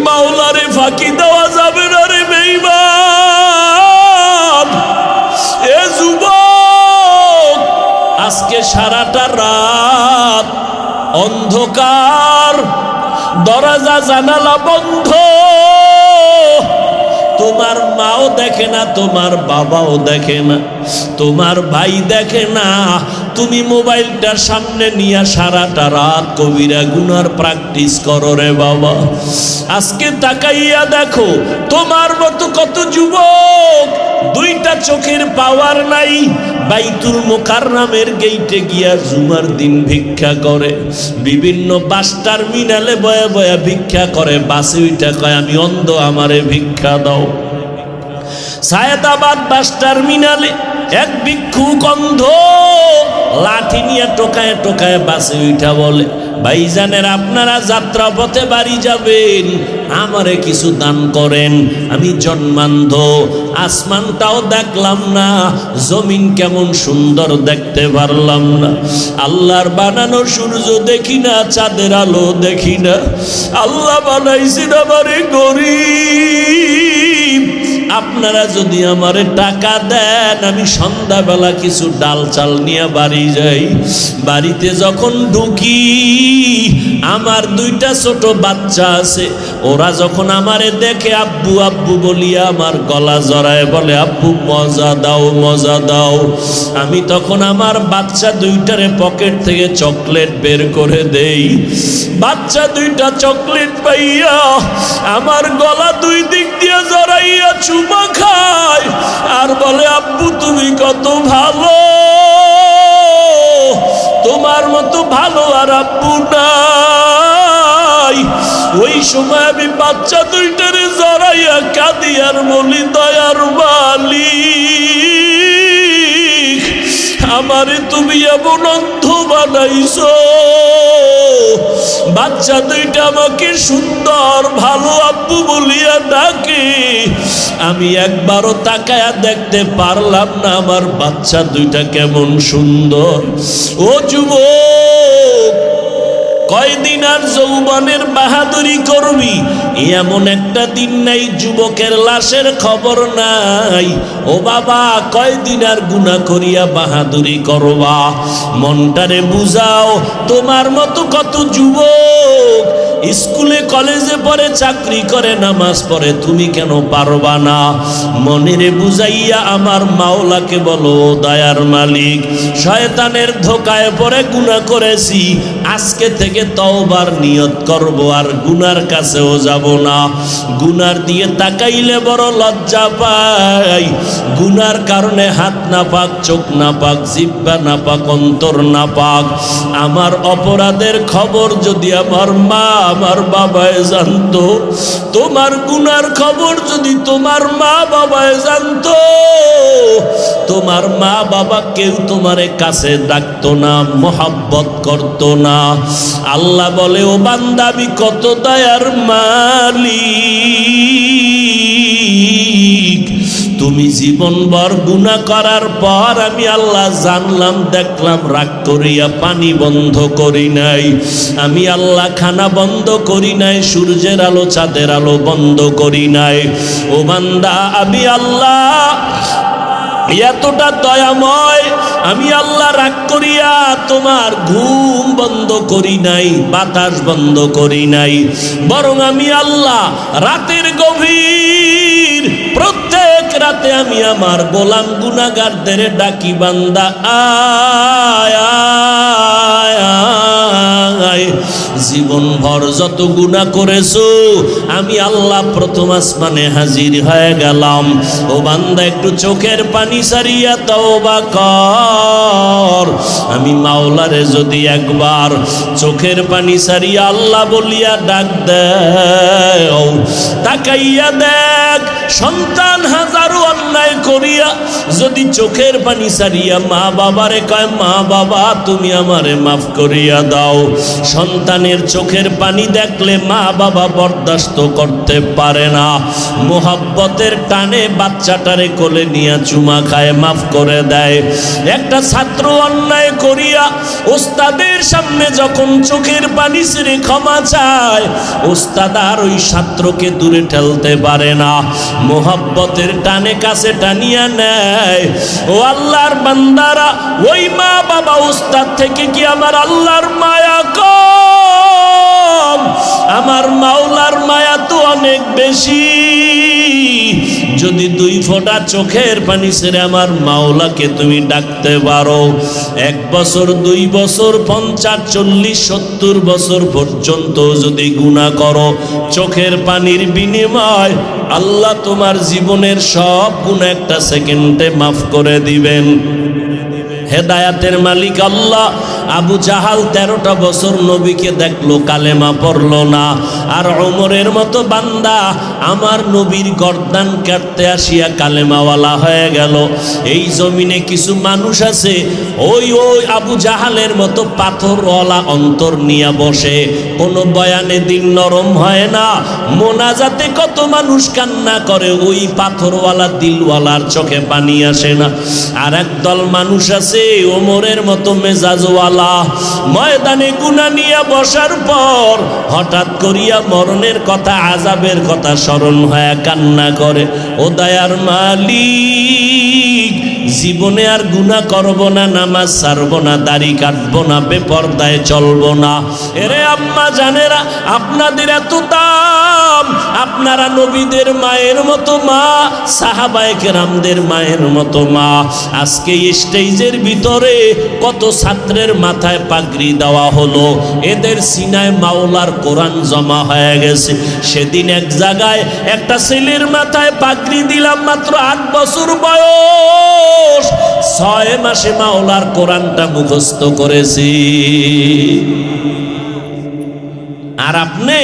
মাওলারে ফাঁকি দেওয়া যাবে না রে বেঈমান। এ যুবক, আজকে সারাটা রাত অন্ধকার, দরজা জানালা বন্ধ, তোমার মাও দেখে না, তোমার বাবাও দেখে না, তোমার ভাই দেখে না, তুমি মোবাইলটার সামনে নিয়ে সারাটা রাত কবিরা গুনার প্র্যাকটিস করো রে বাবা। আজকে তাকাইয়া দেখো, তোমার মতো কত যুবক দুইটা চোখের পাওয়ার নাই, বাইতুল মুকাররমের গেইটে গিয়া জুমার দিন ভিক্ষা করে, বিভিন্ন বাস টার্মিনালে বয়া বয়া ভিক্ষা করে, বাসে উইটা কয় আমি অন্ধ, আমারে ভিক্ষা দাও। সায়েদাবাদ বাস টার্মিনালে এক ভিক্ষুক অন্ধ লাঠি নিয়ে টোকায় টোকায় বাসে উঠা বলে, ভাইজানের আপনারা যাত্রা পথে বাড়ি যাবেন, আমারে কিছু দান করেন, আমি জন্মান্ধ, আসমানটাও দেখলাম না, জমিন কেমন সুন্দর দেখতে পারলাম না, আল্লাহর বানানো সূর্য দেখি না, চাঁদের আলো দেখি না, আল্লাহ বানাইছেন আমারে গরিব, আপনারা যদি আমারে টাকা দেন আমি সন্ধ্যাবেলা কিছু ডাল চাল নিয়ে বাড়ি যাই। বাড়িতে যখন ঢুকি আমার দুইটা ছোট বাচ্চা আছে, ওরা যখন আমারে দেখে আব্বু আব্বু বলিয়া আমার গলা জড়ায় বলে আব্বু মজা দাও মজা দাও, আমি তখন আমার বাচ্চা দুইটারে পকেট থেকে চকলেট বের করে দেই। বাচ্চা দুইটা চকলেট পাইয়া আমার গলা দুই দিক দিয়ে জড়াইয়া চুমা খায় আর বলে আব্বু তুমি কত ভালো, তোমার মতো ভালো আর আব্বু নাই। ওই সময় আমি বাচ্চা দুইটারে জড়াইয়া কাঁদি আর বলি দয়ার মালিক, আমারে তুমি এমন অন্ধ বানাইছো, বাচ্চা দুইটা আমাকে সুন্দর ভালো আব্বু বলিয়া ডাকে, আমি একবারও তাকায়া দেখতে পারলাম না আমার বাচ্চা দুইটা কেমন সুন্দর। ও যুবক, কয়দিন আর যৌবনের বাহাদুরি করবি, এমন একটা দিন নাই যুবকের লাশের খবর নাই। ও বাবা, কয়দিন আর গুনাহ করিয়া বাহাদুরি করবা, মনটারে বুঝাও। তোমার মতো কত যুবক স্কুলে কলেজে পড়ে, চাকরি করে, নামাজ পড়ে, তুমি কেন পারবা না? মনেরে বুঝাইয়া আমার মাওলাকে বলো দয়ার মালিক, শয়তানের ধোকায় পড়ে গুনাহ করেছি, আজকে থেকে তওবার নিয়ত করব, আর গুনার কাছেও যাব না। গুনার দিয়ে তাকাইলে বড় লজ্জা পাই, গুনার কারণে হাত না পাক, চোখ না পাক, জিহ্বা না পাক, অন্তর না পাক। আমার অপরাধের খবর যদি আমার মা আমার বাবায় জানতো, তোমার গুনার খবর যদি তোমার মা বাবায় জানতো, তোমার মা বাবা কেউ তোমারে কাছে ডাকতো না, মোহাব্বত করতো না। আল্লাহ বলে ও বান্দা আমি কত দয়ার মালিক, তুমি জীবনভর গুনাহ করার পর আমি আল্লাহ জানলাম দেখলাম রাগ করিয়া পানি বন্ধ করি নাই, আমি আল্লাহ খানা বন্ধ করি নাই, সূর্যের আলো চাঁদের আলো বন্ধ করি নাই। ও বান্দা আমি আল্লাহ এতটা দয়াময়, আমি আল্লাহ রাগ করিয়া তোমার ঘুম বন্ধ করি নাই, বাতাস বন্ধ করি নাই, বরং আমি আল্লাহ রাতের গভীর প্রত্যেক রাতে আমি আমার গোলাম গুনাহগারদের ডাকি বান্দা আয় আয় আয়। জীবন ভর যত গুনাহ করেছো আমি আল্লাহ প্রথম আসমানে হাজির হয়ে গেলাম। ও বান্দা একটু চোখের পানি সারিয়া তওবা কর। আমি মাওলারে যদি একবার চোখের পানি সারিয়া আল্লাহ বলিয়া ডাক দেও, তাকাইয়া দেখ সন্তান হাজারো অন্যায় করিয়া যদি চোখের পানি ছাড়িয়া মা বাবারে কয়, মা বাবা তুমি আমারে মাফ করিয়া দাও। সন্তানের চোখের পানি দেখলে মা বাবা বরদাস্ত করতে পারে না, মোহাব্বতের টানে বাচ্চাটারে কোলে নিয়ে চুমা খায়, মাফ করে দেয়। একটা ছাত্র অন্যায় করিয়া ওস্তাদের সামনে যখন চোখের পানি ছেড়ে ক্ষমা চায়, ওস্তাদ আর ওই ছাত্রকে দূরে ঠেলতে পারে না, মোহাব্বতের টানে কাছে টানিয়া নেয়। ও আল্লাহর বান্দারা, ওই মা বাবা ওস্তাদ থেকে কি আমার আল্লাহর মায়া কম? আমার মাওলার মায়া তো অনেক বেশি। যদি 2 ফোঁটা চোখের পানি ছেড়ে আমার মাওলাকে তুমি ডাকতে পারো, 1 বছর 2 বছর 50 40 70 বছর পর্যন্ত যদি গুনাহ করো, চোখের পানির বিনিময় আল্লাহ তোমার জীবনের সব গুনাহ একটা সেকেন্ডে মাফ করে দিবেন। হেদায়াতের মালিক আল্লাহ। আবু জাহাল 13টা বছর নবীকে দেখলো, কালেমা পড়লো না। আর ওমরের মতো বান্দা আমার নবীর গর্দান কাটতে আসিয়া কালেমাওয়ালা হয়ে গেল। এই জমিনে কিছু মানুষ আছে ওই আবু জাহালের মতো পাথরওয়ালা অন্তর নিয়ে বসে, কোনো বয়ানে দিল নরম হয় না, মোনাজাতে কত মানুষ কান্না করে, ওই পাথরওয়ালা দিলওয়ালার চোখে পানি আসে না। আর একদল মানুষ আছে ওমরের মতো মেজাজওয়ালা, ময়দানে গুনাহ নিয়ে বসার পর হঠাৎ করিয়া মরণের কথা, আযাবের কথা স্মরণ হয়ে কান্না করে। ও দয়ার মালিক, জীবনে আর গুনাহ করব না, নামাজ ছাড়ব না, দাড়ি কাটবো না, বেপরদায় চলবো না। এরে আম্মা জানেরা, আপনাদের এত দাম, আপনারা নবীদের মায়ের মতো মা, সাহাবায়ে কেরামদের মায়ের মতো মা। আজকে স্টেজের ভিতরে কত ছাত্রের মাথায় পাগড়ি দেওয়া হলো, এদের সিনায় মাওলার কোরআন জমা হয়ে গেছে। সেদিন এক জায়গায় একটা ছেলের মাথায় পাগড়ি দিলাম, মাত্র 8 বছর বয়স, 6 মাসে মাওলার কোরআনটা মুখস্থ করেছি। আর আপনি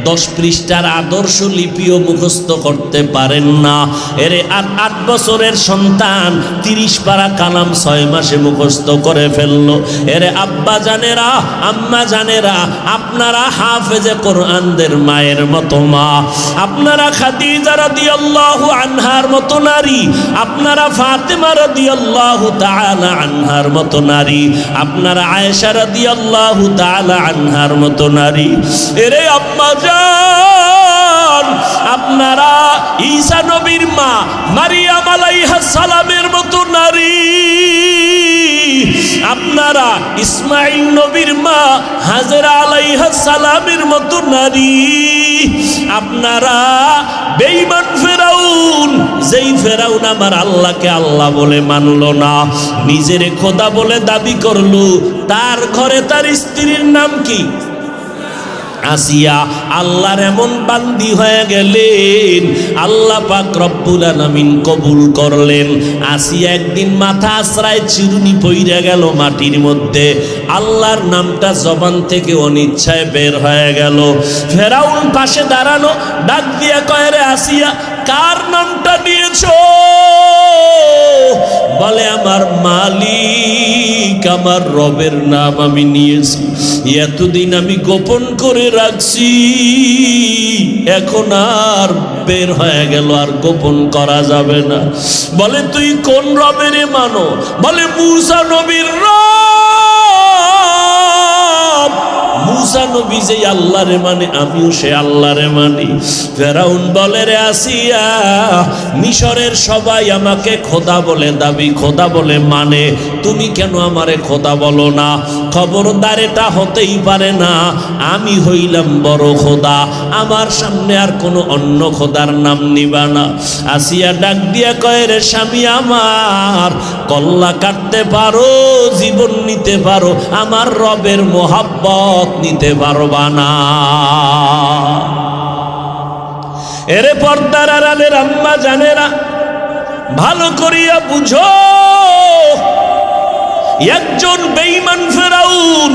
10 পৃষ্ঠার আদর্শ লিপিও মুখস্থ করতে পারেন না। এরে 8 বছরের সন্তান 30 পারা কালাম 6 মাসে মুখস্থ করে ফেললো। এরে আব্বা জানেরা, আম্মা জানেরা, আপনারা হাফেজে কোরআনদের মায়ের মতো মা, আপনারা খাদিজা রাদিয়াল্লাহু আনহার মতো নারী, আপনারা ফাতেমা রাদিয়াল্লাহু তাআলা আনহার মতো নারী, আপনারা আয়েশা রাদিয়াল্লাহু তাআলা আনহার মতো নারী। এরে আম্মা জান, আপনারা ঈসা নবীর মা মারিয়াম আলাইহিস সালামের মতো নারী, আপনারা ইসমাঈল নবীর মা হাজেরা আলাইহিস সালামের মতো নারী, আপনারা বেঈমান ফেরাউন, যেই ফেরাউন আমার আল্লাহকে আল্লাহ বলে মানলো না, নিজেরে খোদা বলে দাবি করলো, তার ঘরে তার স্ত্রীর নাম কি? আসিয়া। আল্লাহর এমন বান্দি হয়ে গেলেন, আল্লাহ পাক রব্বুল আলামিন কবুল করলেন। আসিয়া একদিন মাথা আশ্রায় চিরুনি পইরা গেল মাটির মধ্যে, আল্লাহর নামটা জবান থেকে অনিচ্ছায় বের হয়ে গেল। ফেরাউন পাশে দাঁড়ানো, ডাক দিয়া কয়, রে আসিয়া, কার নামটা নিয়েছো? বলে, আমার মালিক, আমার রবের নাম আমি নিয়েছি, এতদিন আমি গোপন করে রাখছি, এখন আর বের হয়ে গেল, আর গোপন করা যাবে না। বলে, তুই কোন রবের মানো? বলে, মূসা নবীর রব। মূসা নবী যে আল্লাহরে মানে, আমিও সে আল্লাহরে মানি। ফেরাউন বলে, রে আসিয়া, মিশরের সবাই আমাকে খোদা বলে দাবি, খোদা বলে মানে, তুমি কেন আমারে খোদা বলো না? খবরদার, এটা হতেই পারে না, আমি হইলাম বড় খোদা, আমার সামনে আর কোনো অন্য খোদার নাম নিবা না। আসিয়া ডাক দিয়া কয়, রে স্বামী আমার, কল্লা কাটতে পারো, জীবন নিতে পারো, আমার রবের মোহাব্বত নিতে পারবা না। এরে পর্দার আড়ালের আম্মা জানেরা, ভালো করিয়া বুঝো, একজন বেঈমান ফেরাউন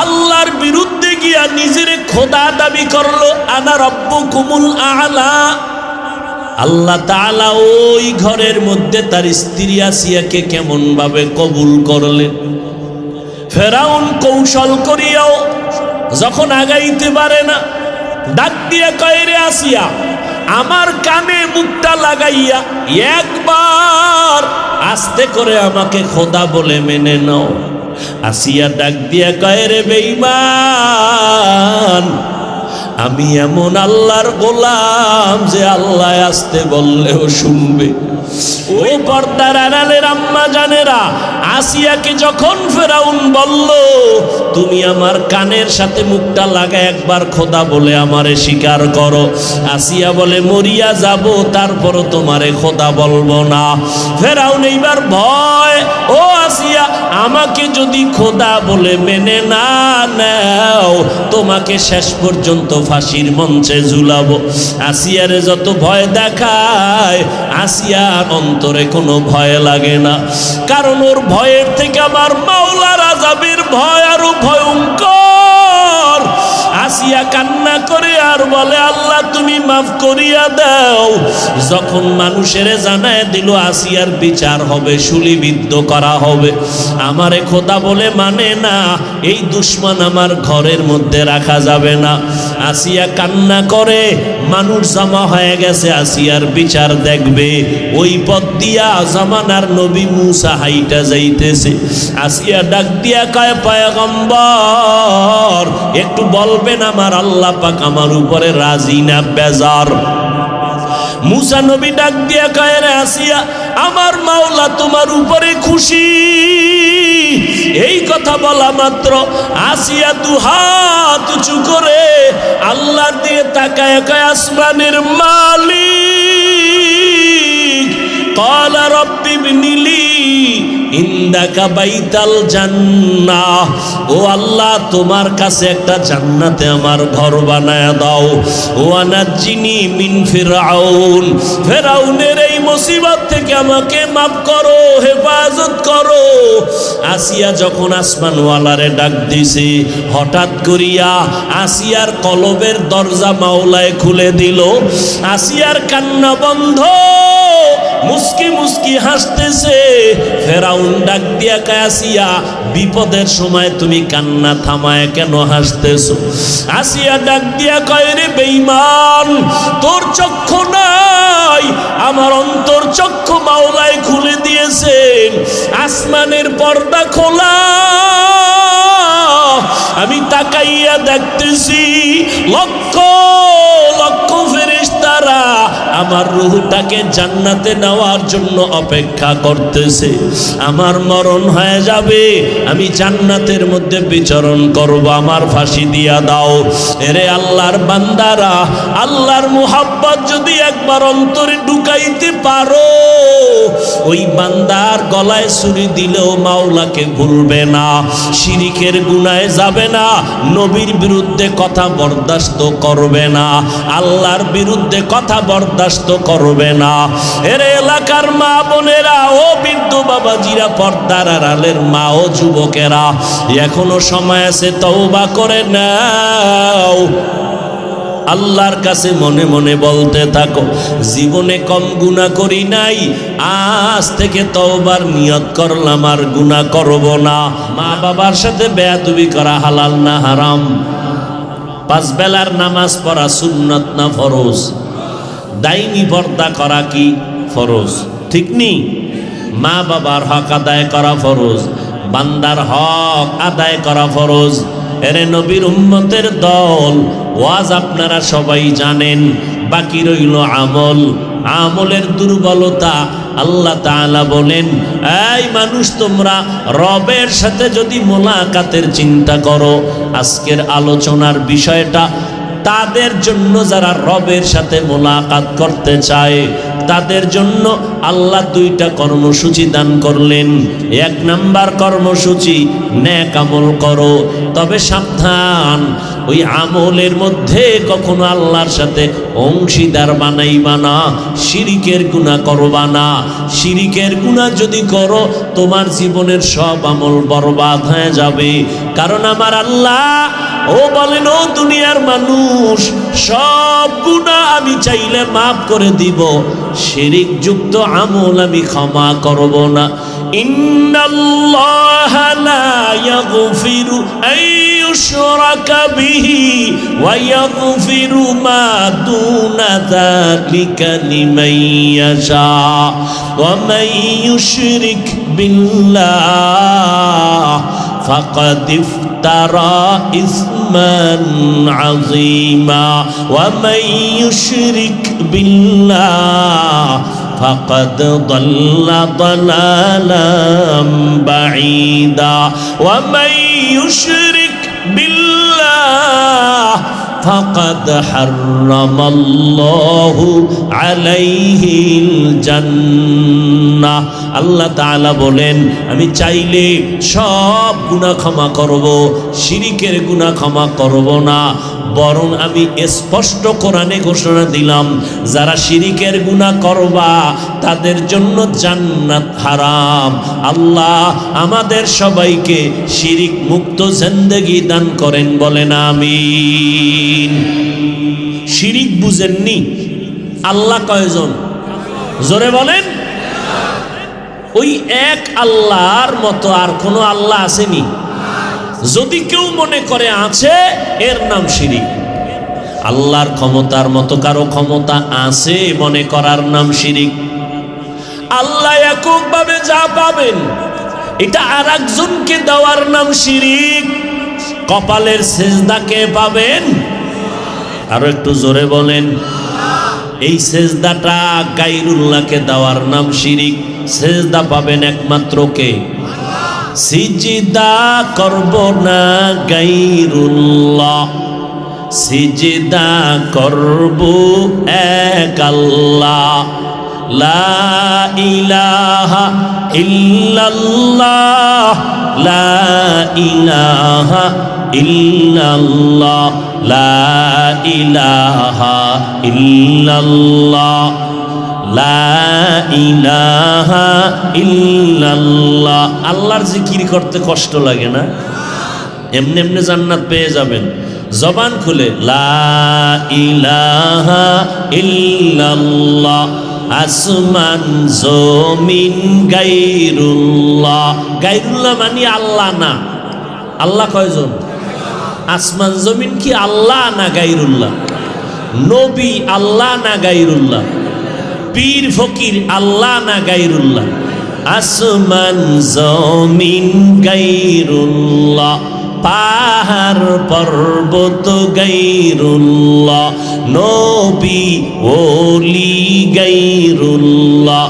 আল্লাহর বিরুদ্ধে গিয়া নিজের খোদা দাবি করলো, আনা রব্বুকুমুল আ'লা। আল্লাহ তাআলা ওই ঘরের মধ্যে তার স্ত্রী আসিয়াকে কেমন ভাবে কবুল করলেন। ফেরাউন কৌশল করিয়াও যখন আগাইতে পারে না, ডাক দিয়ে কয়, রে আসিয়া, আমার কানে মুখটা লাগাইয়া একবার আস্তে করে আমাকে খোদা বলে মেনে নাও। আসিয়া ডাক দিয়া কয়, রে বেঈমান, আমি এমন আল্লাহর গোলাম যে আল্লাহ আসতে বললেও শুনবে। ওই পর্দার আড়ালের আম্মা জানেরা, আসিয়াকে যখন ফেরাউন বলল, তুমি আমার কানের সাথে মুখটা লাগা একবার খোদা বলে আমারে স্বীকার করো, আসিয়া বলে, মরিয়া যাব তারপরও তোমারে খোদা বলবো না। ফেরাউন এইবার ভয়, ও আসিয়া, আমাকে যদি খোদা বলে মেনে না নাও, তোমাকে শেষ পর্যন্ত ফাঁসির মঞ্চে ঝুলাবো। আসিয়ারে যত ভয় দেখায়, আসিয়ার অন্তরে কোনো ভয় লাগে না, কারণ ওর ভয়ের থেকে আমার মাওলার আযাবের ভয় আরো ভয়ঙ্কর। আসিয়া কান্না করে আর বলে, আল্লাহ তুমি মাফ করিয়া দাও। যখন মানুষের জানায় দিল আসিয়ার বিচার হবে, শুলিবিদ্ধ করা হবে, আমারে খোদা বলে মানে না, এই দুশ্মন আমার ঘরের মধ্যে রাখা যাবে না। আসিয়া কান্না করে, মানুষ জমা হয়ে গেছে আসিয়ার বিচার দেখবে। ওই পথ দিয়া জামানার নবী মুসা হাইটা যাইতেছে। আসিয়া ডাক দিয়া কয়, পয়গম্বর, একটু বলবেন আমার আল্লাহ পাক আমার উপরে রাজি না বেজার? মুসা নবী ডাক দিয়া কয়, রে আসিয়া, আমার মাওলা তোমার উপরে খুশি। এই কথা বলা মাত্র আসিয়া দু হাত উঁচু করে আল্লাহর দিয়ে তাকায় কয়, আসমানের মালিক, ক্বালা রব্বি ইবনি লি ইনদাকা বাইতাল জান্নাহ, ও আল্লাহ তোমার কাছে একটা জান্নাতে আমার ঘর বানায় দাও। ওয়া নাজ্জিনি মিন ফিরআউন, ফিরআউনের এই মুসিবত থেকে আমাকে মাফ করো, হেফাজত করো। আসিয়া যখন আসমানওয়ালারে ডাক দিছে, হঠাৎ করিয়া আসিয়ার কলবের দরজা মাওলায় খুলে দিল। আসিয়ার কান্না বন্ধ, মুস্কি মুস্কি হাসতেছে। ফেরাউন ডাক দিয়া কয়, আসিয়া, বিপদের সময় তুমি কান্না থামায় কেন হাসতেছো? আসিয়া ডাক দিয়া কয়, রে বেঈমান, তোর চক্ষু নাই, আমার অন্তর চক্ষু মাওলায় খুলে দিয়েছেন। আসমানের পর্দা খোলা, আমি তাকাইয়া দেখতেছি লক্ষ লক্ষ ফেরেশতারা আমার রূহটাকে জান্নাতে নেওয়ার জন্য অপেক্ষা করতেছে। আমার মরণ হয়ে যাবে, আমি জান্নাতের মধ্যে বিচরণ করব, আমার ফাঁসি দিয়া দাও। এরে আল্লাহর বান্দারা, আল্লাহর মুহাব্বত যদি একবার অন্তরে ঢুকাইতে পারো, ওই বান্দার গলায় ছুরি দিলেও মাওলাকে ভুলবে না, শিরিকের গুনাহে যাবে না, নবীর বিরুদ্ধে কথা বরদাস্ত করবে না, আল্লাহর বিরুদ্ধে কথা বরদাস্ত করবে না। এর এলাকার মা বোনেরা, ও বৃদ্ধ বাবাজিরা, পর্দার আড়ালের মা ও যুবকেরা, এখনো সময় আছে, তওবা করে নাও। আল্লাহর কাছে মনে মনে বলতে থাকো, জীবনে কম গুনাহ করি নাই, আজ থেকে তওবার নিয়ত করলাম আর গুনাহ করব না। মা বাবার সাথে বেয়াদবি করা হালাল না হারাম? পাঁচ বেলার নামাজ পড়া সুন্নত না ফরজ? দাইনি পর্দা করা কি ফরজ? ঠিক নি? মা বাবার হক আদায় করা ফরজ, বান্দার হক আদায় করা ফরজ। এরে নবীর উম্মতের দল, ওয়াজ আপনারা সবাই জানেন, বাকি রইল আমল। আমলের দুর্বলতা। আল্লাহ তাআলা বলেন, এই মানুষ, তোমরা রবের সাথে যদি মোলাকাতের চিন্তা করো, আজকের আলোচনার বিষয়টা তাদের জন্য যারা রবের সাথে মোলাকাত করতে চায়, তাদের জন্য আল্লাহ দুইটা কর্মসূচি দান করলেন। এক নাম্বার কর্মসূচি, নেক আমল করো, তবে সাবধান, ওই আমলের মধ্যে কখনো আল্লাহর সাথে অংশীদার বানাইবা না, শিরিকের গুনাহ করবা না। শিরিকের গুনাহ যদি করো, তোমার জীবনের সব আমল বরবাদ হয়ে যাবে। কারণ আমার আল্লাহ ও বলেন, ও দুনিয়ার মানুষ, সব গুনাহ আমি চাইলে মাফ করে দিব, শিরিক যুক্ত আমল আমি ক্ষমা করব না। ইন্নাল্লাহা লা ইয়াগফিরু আন ইউশরাকা বিহি ওয়া ইয়াগফিরু মা দুনা যালিকা লিমান ইয়াশা ওয়া মান ইউশরিক বিল্লাহ ফাকাদ ইফতারা ইসমান আযীমা ওয়া মান ইউশরিক বিল্লাহ فقد ضل ضلالا بعيدا ومن يشرك بالله فقد حرم الله عليه الجنة আল্লাহ তাআলা বলেন, আমি চাইলে সব গুনাহ ক্ষমা করব, শিরিকের গুনাহ ক্ষমা করব না, বরং আমি স্পষ্ট কোরআনে ঘোষণা দিলাম, যারা শিরিকের গুনাহ করবা তাদের জন্য জান্নাত হারাম। আল্লাহ আমাদের সবাইকে শিরিক মুক্ত জিন্দেগি দান করেন, বলেন আমিন। শিরিক বুঝেননি? আল্লাহ কয়জন? জোরে বলেন। ওই এক আল্লাহর মতো আর কোনো আল্লাহ আসেনি? যদি কেউ মনে করে আছে, এর নাম শিরিক। আল্লাহর ক্ষমতার মতো কারো ক্ষমতা আছে মনে করার নাম শিরিক। আল্লাহ এককভাবে যা পাবেন এটা আরেকজনকে দেওয়ার নাম শিরিক। কপালের সেজদাকে পাবেন, আরো একটু জোরে বলেন। এই সেজদাটা গায়রুল্লাহকে দেওয়ার নাম শিরিক। সেজদা পাবেন একমাত্র কে? সিজদা করব না গায়রুল্লাহ, সিজদা করব এক আল্লাহ। লা ইলাহা ইল্লাল্লাহ, লা ইলাহা ইল্লাল্লাহ, লা ইলাহা ইল্লাল্লাহ, লা ইলাহা ইল্লাল্লাহ। আল্লাহর জিকির করতে কষ্ট লাগে না? এমনি এমনি জান্নাত পেয়ে যাবেন। জবান খুলে লা ইলাহা ইল্লাল্লাহ, আসমান জমিন গায়রুল্লাহ। গায়রুল্লাহ মানে আল্লাহ না। আল্লাহ কয়জন? আসমান জমিন কি আল্লাহ না গায়রুল্লাহ? নবী আল্লাহ না গায়রুল্লাহ? পীর ফকির আল্লাহ না গায়রুল্লাহ? আসমান জমিন গায়রুল্লাহ, পাহাড় পর্বত গায়রুল্লাহ, নবী ওলি গায়রুল্লাহ,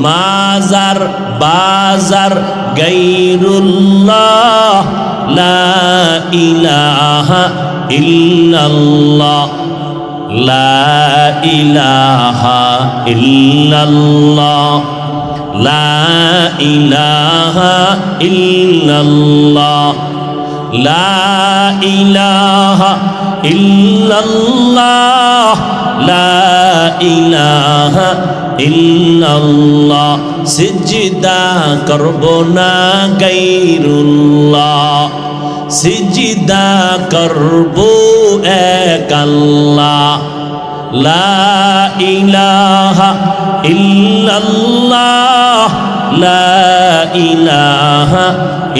মাজার বাজার গায়রুল্লাহ, লা ইলাহা ইল্লাল্লাহ, লা ইলাহা ইল্লাল্লাহ, লা ইলাহা ইল্লাল্লাহ, লা ইলাহা ইল্লাল্লাহ, লা ইলাহা ইল্লাল্লাহ। সিজদা করব না গায়রুল্লাহ, সিজদা করব এক আল্লাহ। লা ইলাহা ইল্লাল্লাহ, লা ইলাহা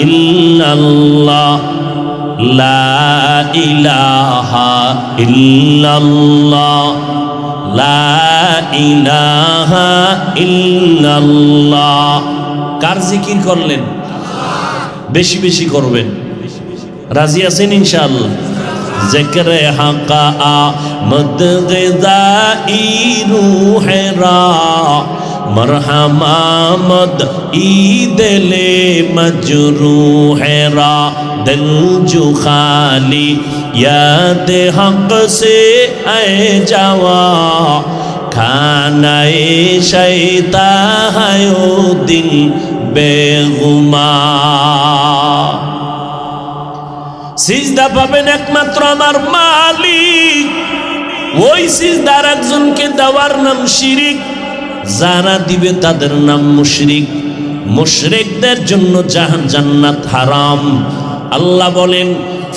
ইল্লাল্লাহ, লা ইলাহা ইল্লাল্লাহ, লা ইলাহা ইল্লাল্লাহ। কার জিকির করলেন? বেশি বেশি করবেন। রাজি আছেন ইনশাআল্লাহ? জিকরে হাকা আমদ গিজাই রূহেরা, মরহমামদ ঈদলে মজরূহেরা, दिल जो खाली याद हक से आए जावा, खानाए शैता है ओ दिल बेगुमा। সিজদা পাবেন একমাত্র আমার মালিক। ওই সিজদার একজনকে দেওয়ার নাম শিরিক। যারা দিবে তাদের নাম মুশরিক। মুশরিকদের জন্য জান্নাত হারাম। আল্লাহ বলেন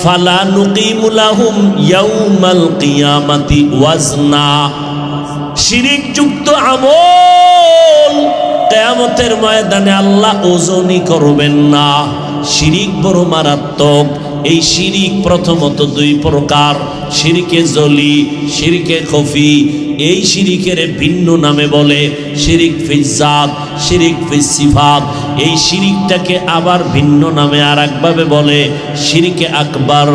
ফালা নুকিমু লাহুম ইয়াউমাল কিয়ামাতি ওয়াজনা। শিরিক যুক্ত আমল কিয়ামতের ময়দানে আল্লাহ ওজনই করবেন না। শিরিক বড় মারাত্মক। এই শিরিক প্রথমত দুই প্রকার, শিরকে জলি, শিরকে খফি। এই শিরিকের ভিন্ন নামে বলে শিরিক ফিজ্জাত, শিরিক ফিসিফাত। এই শিরিকটাকে আবার ভিন্ন নামে আর একভাবে বলে শিরকে আকবর,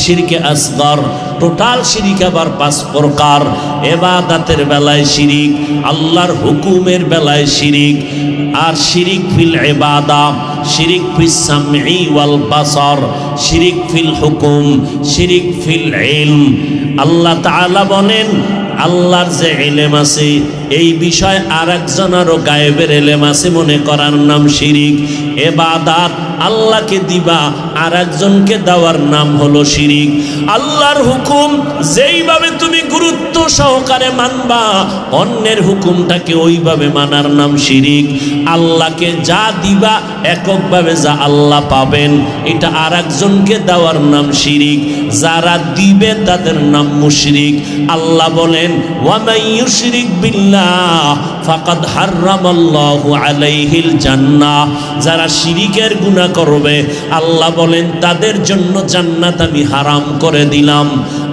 শিরকে আসগর। টোটাল শিরিক আবার পাঁচ প্রকার। ইবাদতের বেলায় শিরিক, আল্লাহর হুকুমের বেলায় শিরিক, আর শিরিক ফিল ইবাদা, শিরিক ফিস সামঈ ওয়াল বাসর, শিরিক ফিল হুকুম, শিরিক ফিল ইলম। আল্লাহ তাআলা বলেন আল্লাহর যে ইলম আছে এই বিষয় আর একজনেরও গায়েবের ইলম আছে মনে করার নাম শিরিক। ইবাদত আল্লাহকে দিবা আর একজনকে দেওয়ার নাম হলো শিরিক। আল্লাহর হুকুম যেইভাবে তুমি গুরুত্ব সহকারে মানবা অন্যের হুকুমটাকে ওইভাবে মানার নাম শিরিক। আল্লাহকে যা দিবা এককভাবে যা আল্লাহ পাবেন এটা আর একজনকে দেওয়ার নাম শিরিক। যারা দিবে তাদের নাম মুশরিক। আল্লাহ বলেন ওয়া মান ইউশরিক বিল্লাহ ফাকাদ হারামাল্লাহু আলাইহিল জান্নাহ। যারা শিরিকের গুনাহ করবে আল্লাহ বলেন তাদের জন্য জান্নাত আমি হারাম করে দিলাম।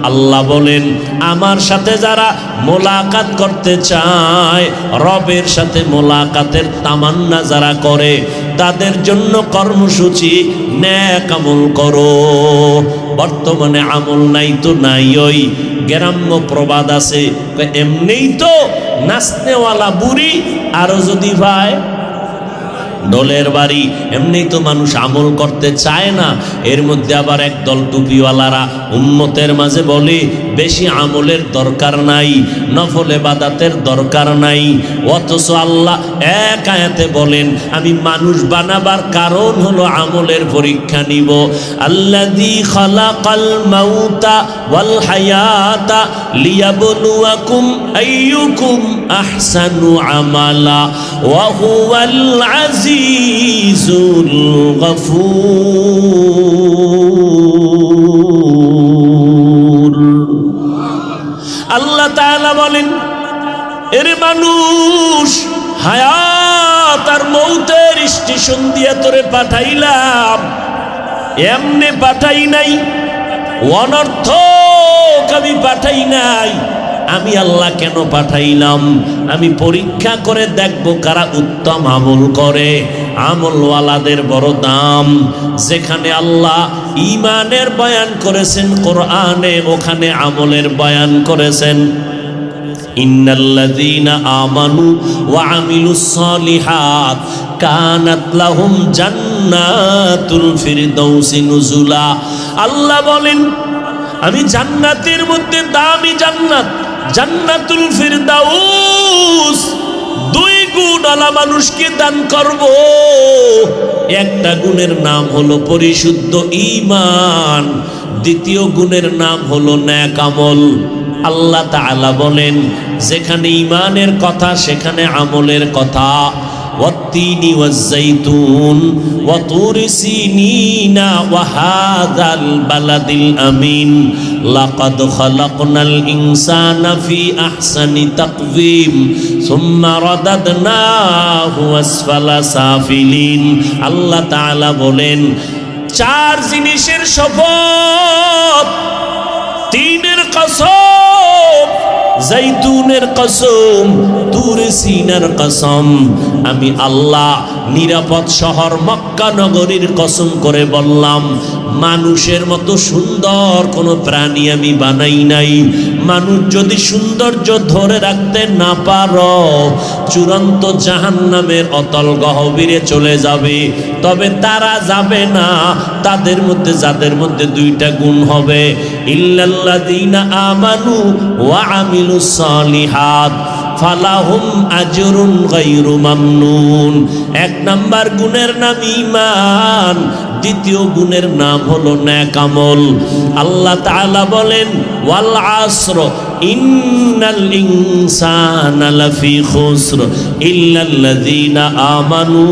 আল্লাহ বলেন আমার সাথে যারা মোলাকাত করতে চায়, রবের সাথে মোলাকাতের তামান্না যারা করে তাদের জন্য কর্মসূচি নেক আমল করো। বর্তমানে আমল নাই তো নাই। ওই গ্রাম্য প্রবাদ আছে এমনিই তো নাচনেওয়ালা বুড়ি আরো যদি ভাই ডোলের বাড়ি। এমনি তো মানুষ আমল করতে চায় না। এর মধ্যে আবার একদল টুপিওয়ালারা উম্মতের মাঝে বলে বেশি আমলের দরকার নাই, নফল ইবাদতের দরকার নাই। অথচ আল্লাহ এক আয়াতে বলেন আমি মানুষ বানাবার কারণ হলো আমলের পরীক্ষা নিব। আল্লাযী খালাকাল মাউতা ওয়াল হায়াতা লিয়াবলুয়াকুম আইয়ুকুম আহসানু আমালা ওয়া হুয়াল আজিজুল গফুর। আল্লাহ তাআলা বলেন এরে মানুষ হায়াত আর মৌতের স্টেশন দিয়ে তোরে পাঠাইলাম, এমনে পাঠাই নাই, অনর্থক আমি পাঠাই নাই। আমি আল্লাহ কেন পাঠাইলাম? আমি পরীক্ষা করে দেখব কারা উত্তম আমল করে। আমলওয়ালাদের বড় দাম। যেখানে আল্লাহ ঈমানের বয়ান করেছেন কোরআনে, ওখানে আমলের বয়ান করেছেন। ইন্নাল্লাযীনা আমানু ওয়া আমিলুস সালিহাত কানাত লাহুম জান্নাতুল ফিরদাউসি নুজুলা। আল্লাহ বলেন আমি জান্নাতের মধ্যে দামি জান্নাত, জান্নাতুল ফিরদাউস, দুই গুণওয়ালা মানুষকে দান করব। একটা গুণের নাম হলো পরিশুদ্ধ ঈমান, দ্বিতীয় গুণের নাম হলো নেক আমল। আল্লাহ তাআলা বলেন যেখানে ঈমানের কথা সেখানে আমলের কথা। ওয়াত্তিনি ওয়াজ্জাইতুন ওয়া তুরি সিনিনা ওয়া হাযাল বালাদিল আমিন লাকাদ খালাকনাল ইনসানা ফি আহসানি তাকওয়িম সুম্মা রাদাদনাহু আসফালা সাফিলিন। আল্লাহ তাআলা বলেন চার জিনিসের শপথ, তিনের কসম, জৈতুনের কসম, তুরে সিনার কসম। আমি আল্লাহ নিরাপদ শহর মক্কা নগরীর কসম করে বললাম মানুষের মতো সুন্দর কোনো প্রাণী আমি বানাই নাই। মানুষ যদি সৌন্দর্য ধরে রাখতে না পারো চূড়ান্ত জাহান্নামের অতল গহ্বরে চলে যাবে। তবে তারা যাবে না তাদের মধ্যে যাদের মধ্যে দুইটা গুণ হবে, ইল্লাল্লাযীনা আমানু ওয়া আমিলুস সালিহাত ফালাহুম আজরুন গায়রু মামনুন। এক নাম্বার গুণের নাম ঈমান, দ্বিতীয় গুণের নাম হলো নেক আমল। আল্লাহ তাআলা বলেন ওয়াল আসর ইন্নাল ইনসানা লাফি খুসর ইল্লাল্লাযীনা আমানু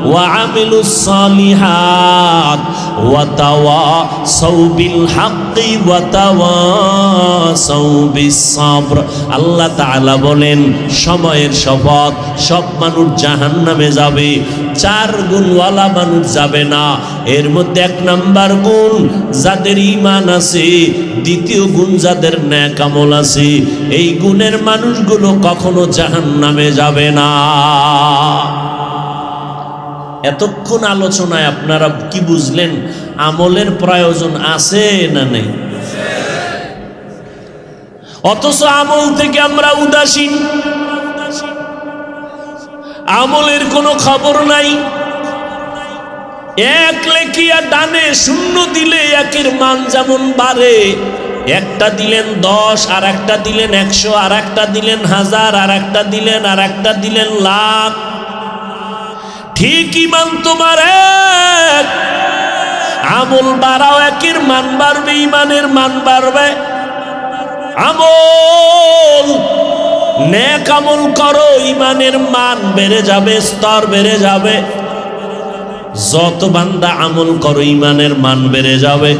ওয়া আমিলুস সালিহাত ওয়া তাওয়াসাউ বিল হাক্কি ওয়া তাওয়াসাউ বিস সাবর। আল্লাহ তাআলা বলেন সময়ের শপথ, সব মানুষ জাহান্নামে যাবে, 4 গুণওয়ালা মানুষ যাবে না। এর মধ্যে 1 নাম্বার গুণ যাদের ঈমান আছে, দ্বিতীয় গুণ যাদের নেক আমল আছে। এই গুণের মানুষগুলো কখনো জাহান্নামে যাবে না। এতক্ষণ আলোচনায় আপনারা কি বুঝলেন? আমলের প্রয়োজন আছে না নেই? অথচ আমল থেকে আমরা উদাসীন, আমলের কোনো খবর নাই। 1 লেখিয়া ডানে 0 দিলে 1-এর মান যেমন বাড়ে, একটা দিলেন 10, আর একটা দিলেন 100, আর একটা দিলেন 1000, আর একটা দিলেন, আর একটা দিলেন লাখ। ঠিক ইমান তোমার এক, আমল বাড়াও 1-এর মান বাড়বে, ইমানের মান বাড়বে। আমল নেক আমল করো, ইমানের মান বেড়ে যাবে, স্তর বেড়ে যাবে। যত বান্দা আমল করো ইমানের মান বেড়ে যাবে।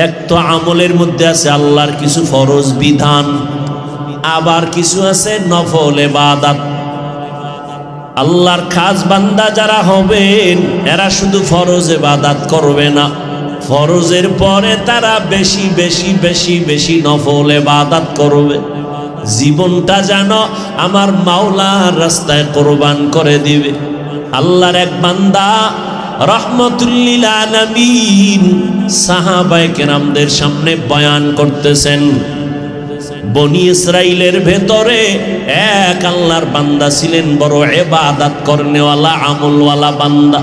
এক তো আমলের মধ্যে আছে আল্লাহর কিছু ফরজ বিধান, আবার কিছু আছে নফল ইবাদত। আল্লাহর খাস বান্দা যারা হবেন এরা শুধু ফরজ ইবাদত করবে না, ফরজের পরে তারা বেশি বেশি বেশি বেশি নফল ইবাদত করবে। জীবনটা যেন আমার মাওলার রাস্তায় কোরবান করে দিবে। আল্লাহর এক বান্দা রাহমাতুল লিল আলামিন সাহাবায়ে কেরামদের সামনে বয়ান করতেছেন, বনি ইসরাইলের ভেতরে এক আল্লাহর বান্দা ছিলেন, বড় ইবাদত করনেওয়ালা আমলওয়ালা বান্দা।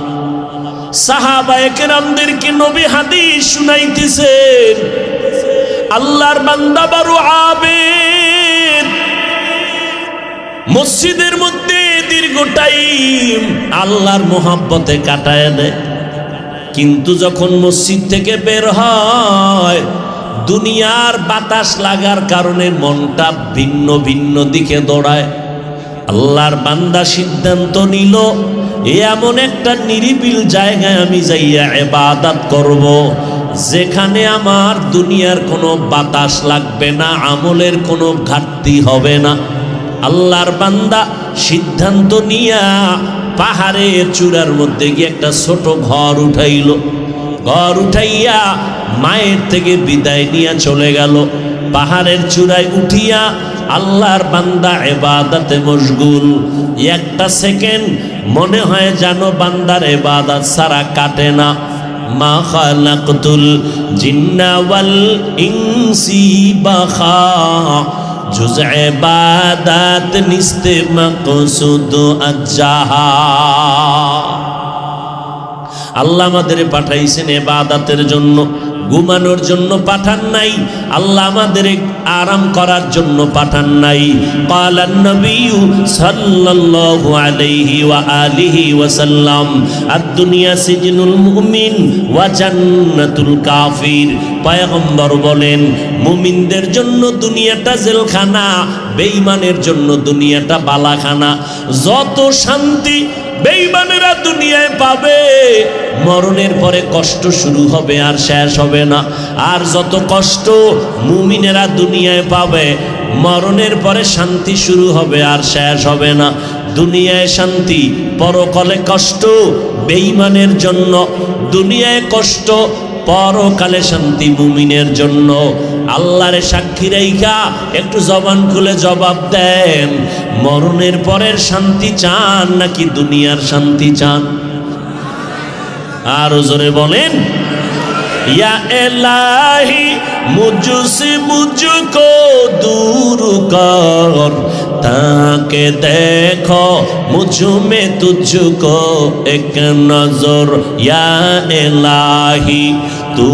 সাহাবায়ে কেরামদেরকে নবী হাদিস শুনাইতেছেন, আল্লাহর বান্দা বড় আবেদ, মসজিদের মধ্যে দীর্ঘ টাইম আল্লাহর মোহাব্বতে কাটায় দেয়, কিন্তু যখন মসজিদ থেকে বের হয় দুনিয়ার বাতাস লাগার কারণে মনটা ভিন্ন ভিন্ন দিকে দৌড়ায়। আল্লাহর বান্দা সিদ্ধান্ত নিল এমন একটা নিরিবিল জায়গায় আমি যাইয়া ইবাদত করব, যেখানে আমার দুনিয়ার কোনো বাতাস লাগবে না, আমলের কোনো ঘাটতি হবে না। আল্লাহর বান্দা সিদ্ধান্ত নিয়া পাহাড়ের চূড়ার মধ্যে গিয়ে একটা ছোট ঘর উঠাইল। ঘর উঠাইয়া মায়ের থেকে বিদায় নিয়ে চলে গেল। পাহাড়ের চূড়ায় উঠিয়া আল্লাহর বান্দা ইবাদতে মশগুল। একটা সেকেন্ড মনে হয় যেন বান্দার ইবাদত ছাড়া কাটে না। মা খালাকতুল জিন্না ওয়াল ইনসি বাখা জুজ ইবাদত নিস্তে মাকসুদ আজ্জাহা। আল্লাহ আমাদের পাঠাইছেন ইবাদতের জন্য, ঘুমানোর জন্য পাঠান নাই। আল্লাহ আমাদের আরাম করার জন্য পাঠান নাই। ক্বালান নবী সাল্লাল্লাহু আলাইহি ওয়া আলিহি ওয়াসাল্লাম আদ-দুনিয়া সিজনুল মুমিন ওয়া জান্নাতুল কাফির। পয়গম্বর বলেন মুমিনদের জন্য দুনিয়াটা জেলখানা, বেঈমানের জন্য দুনিয়াটা বালাখানা। যত শান্তি বেঈমানেরা দুনিয়ায় পাবে, মরণের পরে কষ্ট শুরু হবে আর শেষ হবে না। আর যত কষ্ট মুমিনেরা দুনিয়ায় পাবে, মরণের পরে শান্তি শুরু হবে আর শেষ হবে না। দুনিয়ায় শান্তি, পরকালে কষ্ট বেঈমানের জন্য। দুনিয়ায় কষ্ট, পরকালে শান্তি মুমিনের জন্য। আল্লাহরে সাক্ষী রাইখা একটু জবান খুলে জবাব দেন, মরণের পরের শান্তি চান নাকি দুনিয়ার শান্তি চান? আর জোরে বলেন, ইয়া ইলাহি মুঝসে মুঝকো দূর কর, তাকে দেখো মুঝ মে তুঝকো এক নজর। ইয়া ইলাহি তু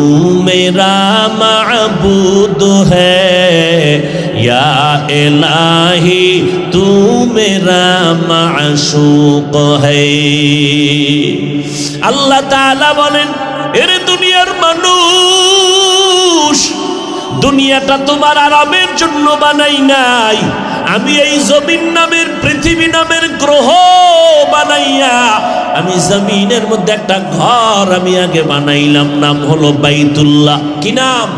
মেরা মাবুদ হ্যায়, ইয়া ইলাহি তু মেরা মাশূক হ্যায়। আল্লাহ তাআলা বলেন, এরে দুনিয়ার মানুষ, দুনিয়াটা তোমার আরামের জন্য বানাই নাই, আমি এই জমিন নামের পৃথিবী নামের গ্রহ বানাইয়া আমি জমিনের মধ্যে একটা ঘর আমি আগে বানাইলাম, নাম হলো বাইতুল্লাহ। কি নাম?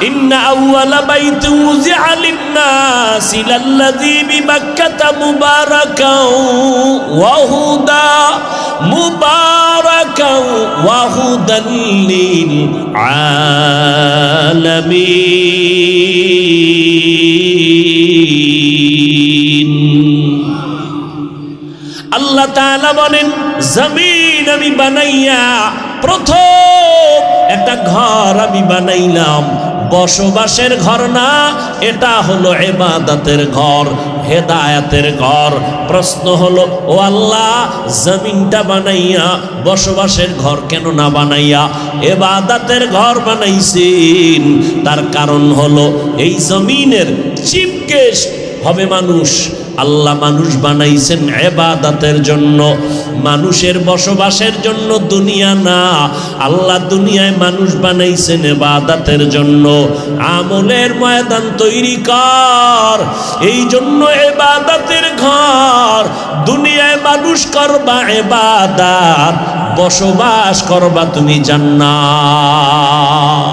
ইন্না আউয়ালা বাইতিন উযিআ লিন-নাসি লাল্লাযী বিমাক্কাতা মুবারাকাও ওয়া হুদা মুবারাকাও ওয়া হুদাল লিল আলামিন। আল্লাহ তাআলা বলেন জমিন আমি বানাইয়া প্রথম একটা ঘর আমি বানাইলাম, বসবাসের ঘর না, এটা হলো ইবাদতের ঘর, হেদায়েতের ঘর। প্রশ্ন হলো, ও আল্লাহ জমিনটা বানাইয়া বসবাসের ঘর কেন না বানাইয়া ইবাদতের ঘর বানাইছেন? তার কারণ হলো এই জমিনের চিফ গেস্ট হবে মানুষ। আল্লাহ মানুষ বানাইছেন ইবাদতের জন্য, মানুষের বসবাসের জন্য দুনিয়া না। আল্লাহ দুনিয়ায় মানুষ বানাইছেন ইবাদতের জন্য। আমলের ময়দান তৈরি কর, এই জন্য ইবাদতের ঘর। দুনিয়ায় মানুষ করবা ইবাদত, বসবাস করবা তুমি জান্নাত।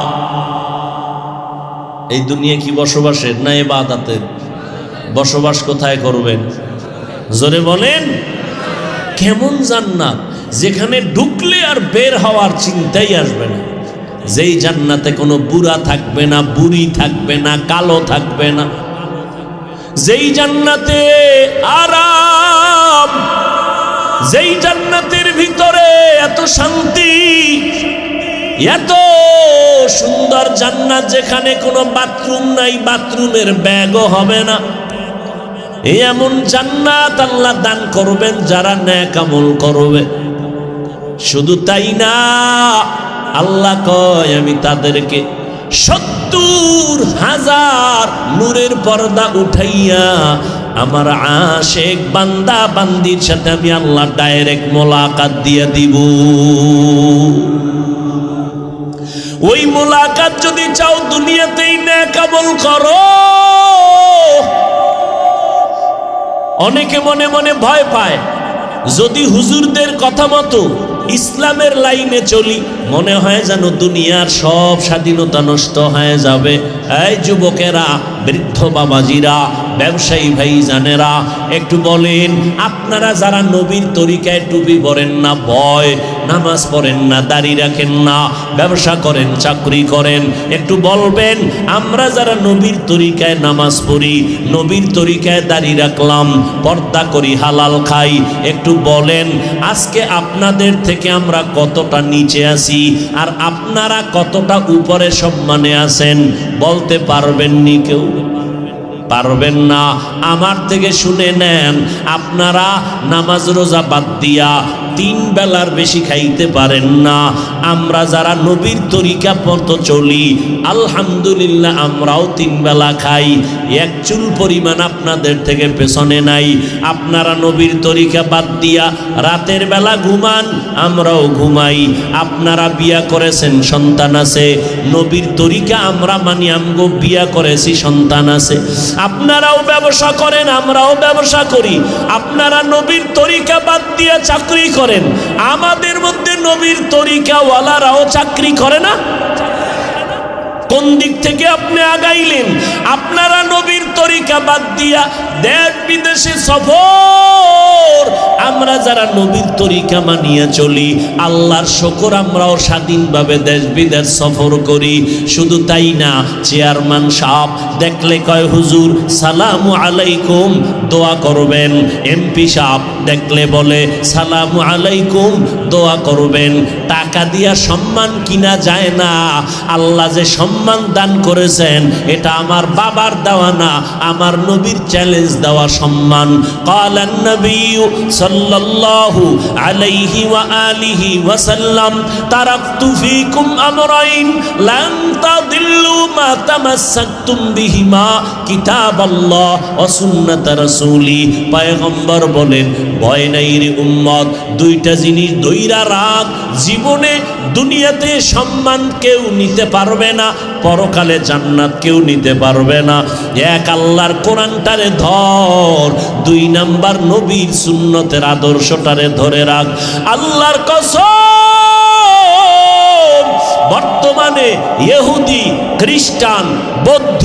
এই দুনিয়া কি বসবাসের না ইবাদতের? বসবাস কোথায় করবেন? জোরে বলেন। কেমন জান্নাত যেখানে ঢুকলে আর বের হওয়ার চিন্তাই আসবে না, যেই জান্নাতে কোনো বুড়া থাকবে না, বুড়ি থাকবে না, কালো থাকবে না, যেই জান্নাতে আরাম, যেই জান্নাতের ভিতরে এত শান্তি, এত সুন্দর জান্নাত যেখানে কোনো বাথরুম নাই, বাথরুমের ব্যাগও হবে না। এমন জান্নাত আল্লাহ দান করবেন যারা নেক আমল করবে। শুধু তাই না, আল্লাহ কয় আমি তাদেরকে ৭০,০০০ নূরের পর্দা উঠাইয়া আমার আশিক বান্দা বান্দির সাথে আমি আল্লাহ ডাইরেক্ট মোলাকাত দিয়ে দিব। ওই মোলাকাত যদি চাও দুনিয়াতেই নেক আমল করো। অনেকে মনে মনে ভয় পায়, যদি হুজুরদের কথা মতো ইসলামের লাইনে চলি মনে হয় যেন দুনিয়ার সব স্বাধীনতা নষ্ট হয়ে যাবে। এই যুবকেরা, বৃদ্ধ বাবাজিরা, ব্যবসায়ী ভাই জানেরা, একটু বলেন, আপনারা যারা নবীর তরিকায় টুপি পরেন না, ভয় নামাজ পড়েন না, দাড়ি রাখেন না, ব্যবসা করেন, চাকরি করেন, একটু বলবেন আমরা যারা নবীর তরিকায় নামাজ পড়ি, নবীর তরিকায় দাড়ি রাখলাম, পর্দা করি, হালাল খাই, একটু বলেন আজকে আপনাদের থেকে আমরা কতটা নিচে আছি আর আপনারা কতটা উপরে সম্মানে আছেন? বলতে পারবেননি কেউ? পারবেন না। আমার থেকে শুনে নেন, আপনারা নামাজ রোজা বাদ দিয়া 3 বেলার বেশি খাইতে পারেন না। আমরা যারা নবীর তরিকা মতো চলি আলহামদুলিল্লাহ আমরাও 3 বেলা খাই, এক চুল পরিমাণ আপনাদের থেকে পেছনে নাই। আপনারা নবীর তরিকা বাদ দিয়া রাতের বেলা ঘুমান, আমরাও ঘুমাই। আপনারা বিয়া করেছেন, সন্তান আছে, নবীর তরিকা আমরা মানি, আমগো বিয়া করেছি, সন্তান আছে। আপনারাও ব্যবসা করেন, আমরাও ব্যবসা করি। আপনারা নবীর তরিকা বাদ দিয়ে চাকরি করেন, আমাদের মধ্যে নবীর তরিকাওয়ালারাও চাকরি করে না। কোন দিক থেকে আপনি আগাইলেন? আপনারা নবীর তরিকা বাদ দিয়া দেশ বিদেশে সফর, আমরা যারা নবীর তরিকা মানিয়ে চলি আল্লাহর শুকর আমরাও স্বাধীনভাবে দেশ বিদেশ সফর করি। শুধু তাই না, চেয়ারম্যান সাহেব দেখলে কয় হুজুর সালামু আলাইকুম, দোয়া করবেন। এমপি সাহেব দেখলে বলে সালামু আলাইকুম, দোয়া করবেন। টাকা দিয়া সম্মান কিনা যায় না। আল্লাহ যে সম্মান দান করেছেন এটা আমার বাবার দেওয়া না, আমার নবীর চ্যালেঞ্জ দেওয়া সম্মান। ক্বালান নবী সাল্লাল্লাহু আলাইহি ওয়া আলিহি ওয়া সাল্লাম তারাকতু ফীকুম আমরাইন লান তাদিল্লু মা তামাসসাকতুম বিহিমা কিতাবাল্লাহ ওয়া সুন্নাত রাসূলি। পয়গম্বর বলেন, ভয় নাই রে উম্মত, দুইটা জিনিস ধইরা রাখ, জীবনে দুনিয়াতে সম্মান কেউ নিতে পারবে না, পরকালে জান্নাত কেউ নিতে পারবে না। এক আল্লাহর কোরআনটারে ধর, 2 নাম্বার নবীর সুন্নতের আদর্শটারে ধরে রাখ। আল্লাহর কসম, বর্তমানে ইহুদি, খ্রিস্টান, বৌদ্ধ,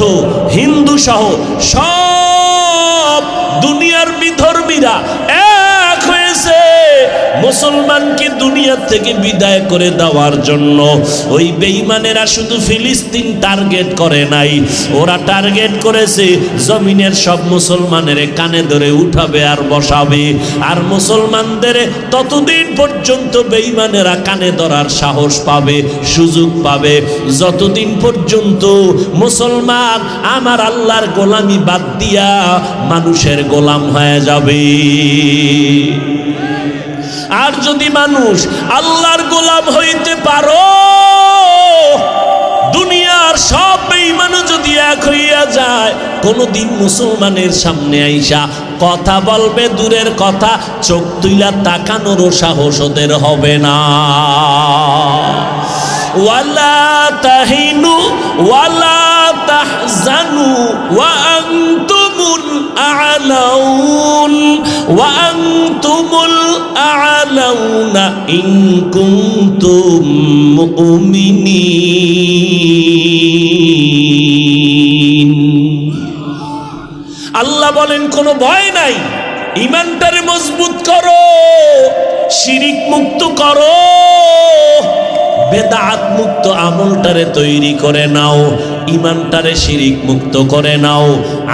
হিন্দু সহ সব দুনিয়ার বিধর্মীরা এক হয়েছে মুসলমানকে দুনিয়া থেকে বিদায় করে দেওয়ার জন্য। ওই বেঈমানেরা শুধু ফিলিস্তিন টার্গেট করে নাই, ওরা টার্গেট করেছে জমিনের সব মুসলমানের কানে ধরে উঠাবে আর বসাবে। আর মুসলমানদের ততদিন পর্যন্ত বেঈমানেরা কানে ধরার সাহস পাবে, সুযোগ পাবে, যতদিন পর্যন্ত মুসলমান আমার আল্লাহর গোলামি বাদ দিয়া মানুষের গোলাম হয়ে যাবে। আর যদি মানুষ আল্লাহর গোলাম হইতে পারো, দুনিয়ার সব বেঈমান যদি এক হইয়া যায়, কোনদিন মুসলমানের সামনে আইসা কথা বলবে দূরের কথা, চোখ তুইলা তাকানোরও সাহস ওদের হবে না। ওয়ালা তাহিনু ওয়ালা তাহজানু ওয়া আনতুমুল আ'লাউন ওয়া আনতুমুল আ'লাউনা ইন কুনতুম মুমিনিন। আল্লাহ বলেন কোনো ভয় নাই, ঈমানটারে মজবুত করো, শিরিক মুক্ত করো, বেদাত মুক্ত আমলটারে তৈরি করে নাও, ঈমানটারে শিরিক মুক্ত করে নাও,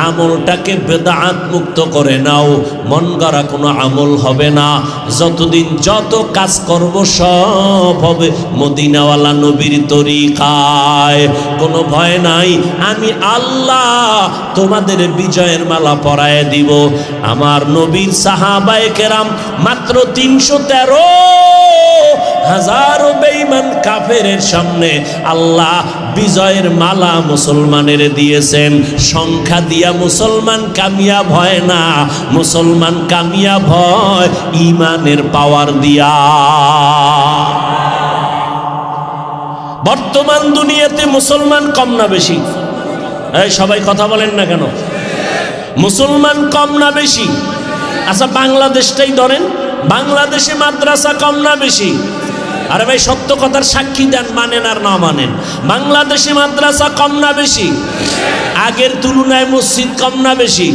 আমলটাকে বেদাত মুক্ত করে নাও। মন গড়া কোনো আমল হবে না। যতদিন যত কাজ করব সব হবে মদিনাওয়ালা নবীর তরিকায়। কোনো ভয় নাই, আমি আল্লাহ তোমাদের বিজয়ের মালা পরায় দিব। আমার নবীর সাহাবায়ে কেরাম মাত্র 313 হাজারো বেঈমান কাফেরের সামনে আল্লাহ বিজয়ের মালা মুসলমানের দিয়েছেন। সংখ্যা দিয়া মুসলমান কামিয়াব হয় না, মুসলমান কামিয়াব হয় ঈমানের পাওয়ার দিয়া। বর্তমান দুনিয়াতে মুসলমান কম না বেশি? এই সবাই কথা বলেন না কেন? মুসলমান কম না বেশি? আচ্ছা বাংলাদেশটাই ধরেন, বাংলাদেশে মাদ্রাসা কম না বেশি? আরে ভাই সত্য কথার সাক্ষী দেন, মানেন আর না মানেন। বাংলাদেশে মাদ্রাসা কম না বেশি? আগের তুলনায় মসজিদ কম না বেশি?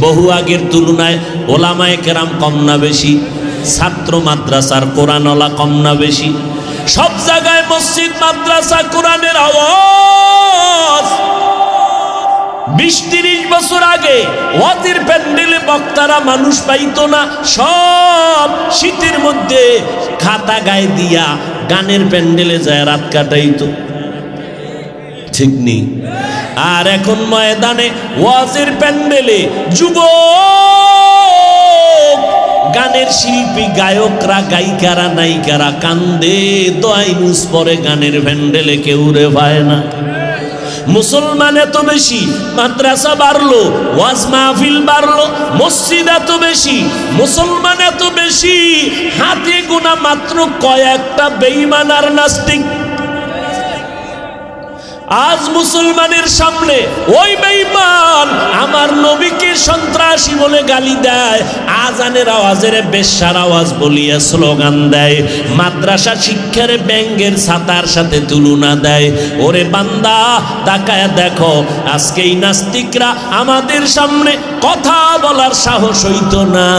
বহু আগের তুলনায় ওলামায়ে কেরাম কম না বেশি? ছাত্র মাদ্রাসার কোরআনওয়ালা কম না বেশি? সব জায়গায় মসজিদ, মাদ্রাসা, কোরআনের আওয়াজ। 20-30 বছর আগে ওয়াজের প্যান্ডেলে বক্তারা মানুষ পাইতো না, সব শীতের মধ্যে খাতা গায়ে দিয়া গানের প্যান্ডেলে যায় রাত কাটাইতো, ঠিক নেই? আর এখন ময়দানে ওয়াজের প্যান্ডেলে যুবক, গানের শিল্পী, গায়করা, গায়িকারা, নায়িকারা কান্দে, দোয়াই নুস পরে গানের প্যান্ডেলে কেউ রে পায় না। মুসলমান এত বেশি, মাদ্রাসা বাড়লো, ওয়াজ মাহফিল বাড়লো, মসজিদ এত বেশি, মুসলমান এত বেশি, হাতে গোনা মাত্র কয়েকটা বেঈমান আর নাস্তিক। আজ মুসলমানের সামনে ওই বেঈমান আমার নবীকে সন্ত্রাসী বলে গালি দেয়, আজানের আওয়াজের বেশ্যার আওয়াজ বলিয়া স্লোগান দেয়, মাদ্রাসা শিক্ষার ব্যাঙ্গের ছাতার সাথে তুলনা দেয়। ওরে বান্দা তাকায় দেখো, আজকে এই নাস্তিকরা আমাদের সামনে কথা বলার সাহস হইতো না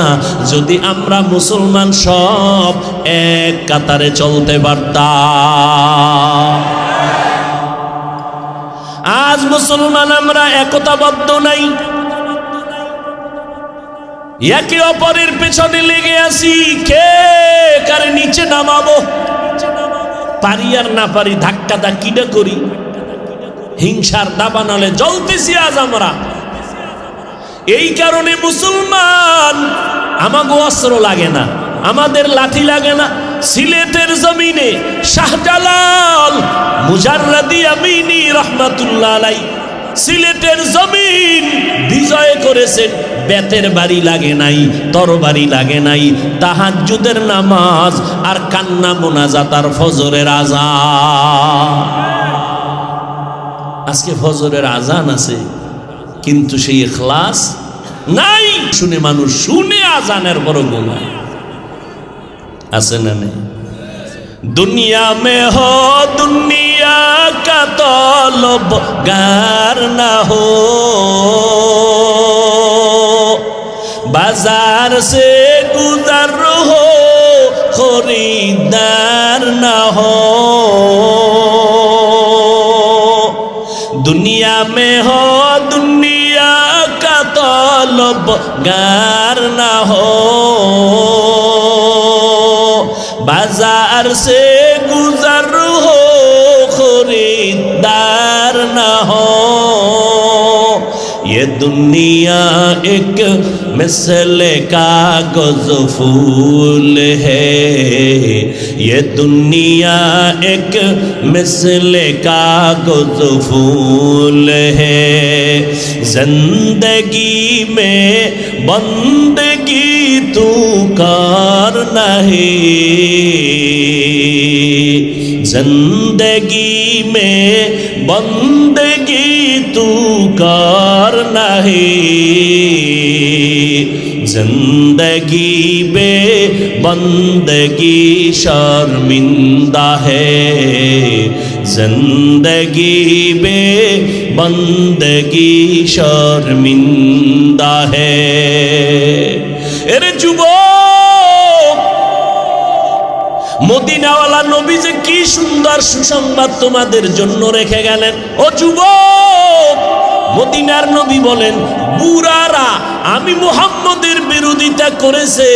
যদি আমরা মুসলমান সব এক কাতারে চলতে পারতাম। আজ মুসলমান আমরা একতাবদ্ধ নাই, একে অপরের পেছনে লেগে আছি, কে কারে নিচে নামাবো, পারি আর না পারি ধাক্কা ধাক্কিটা করি, হিংসার দাবানলে জ্বলতেছি আজ আমরা। এই কারণে মুসলমান আমাগো অস্ত্র লাগে না, আমাদের লাঠি লাগে না। সিলেটের জমিনে শাহজালাল মুজাররাদি আমিনী রহমাতুল্লাহ আলাইহি সিলেটের জমিন বিজয় করেছেন বেতের বাড়ি লাগে নাই, তরবারি লাগে নাই, তাহাজ্জুদের নামাজ আর কান্না মোনাজাত আর ফজরের আযান। আজকে ফজরের আযান আছে কিন্তু সেই ইখলাস নাই। শুনে মানুষ শুনে আযানের বড় গুনাহ আছে না নেই? दुनिया में हो दुनिया का तलबगार ना हो, बाजार से गुजर हो खरीदार ना हो। दुनिया में हो दुनिया का तलबगार ना हो, बाजार से गुजर हो खरीदार ना हो। ये दुनिया एक मिसले कागज फूल है, ये दुनिया एक मिसले कागज फूल है। जिंदगी में बंदगी तू कर नहीं, जिंदगी में बंदगी तू कर नहीं, जिंदगी बे बंदगी शर्मिंदा है, जिंदगी बे बंदगी शर्मिंदा है। এরে যুবক, মদিনাওয়ালা নবী যে কি সুন্দর সুসংবাদ তোমাদের জন্য রেখে গেলেন। ও যুবক, মদিনার নবী বলেন বুড়ারা আমি মুহাম্মদের বিরোধিতা করেছে,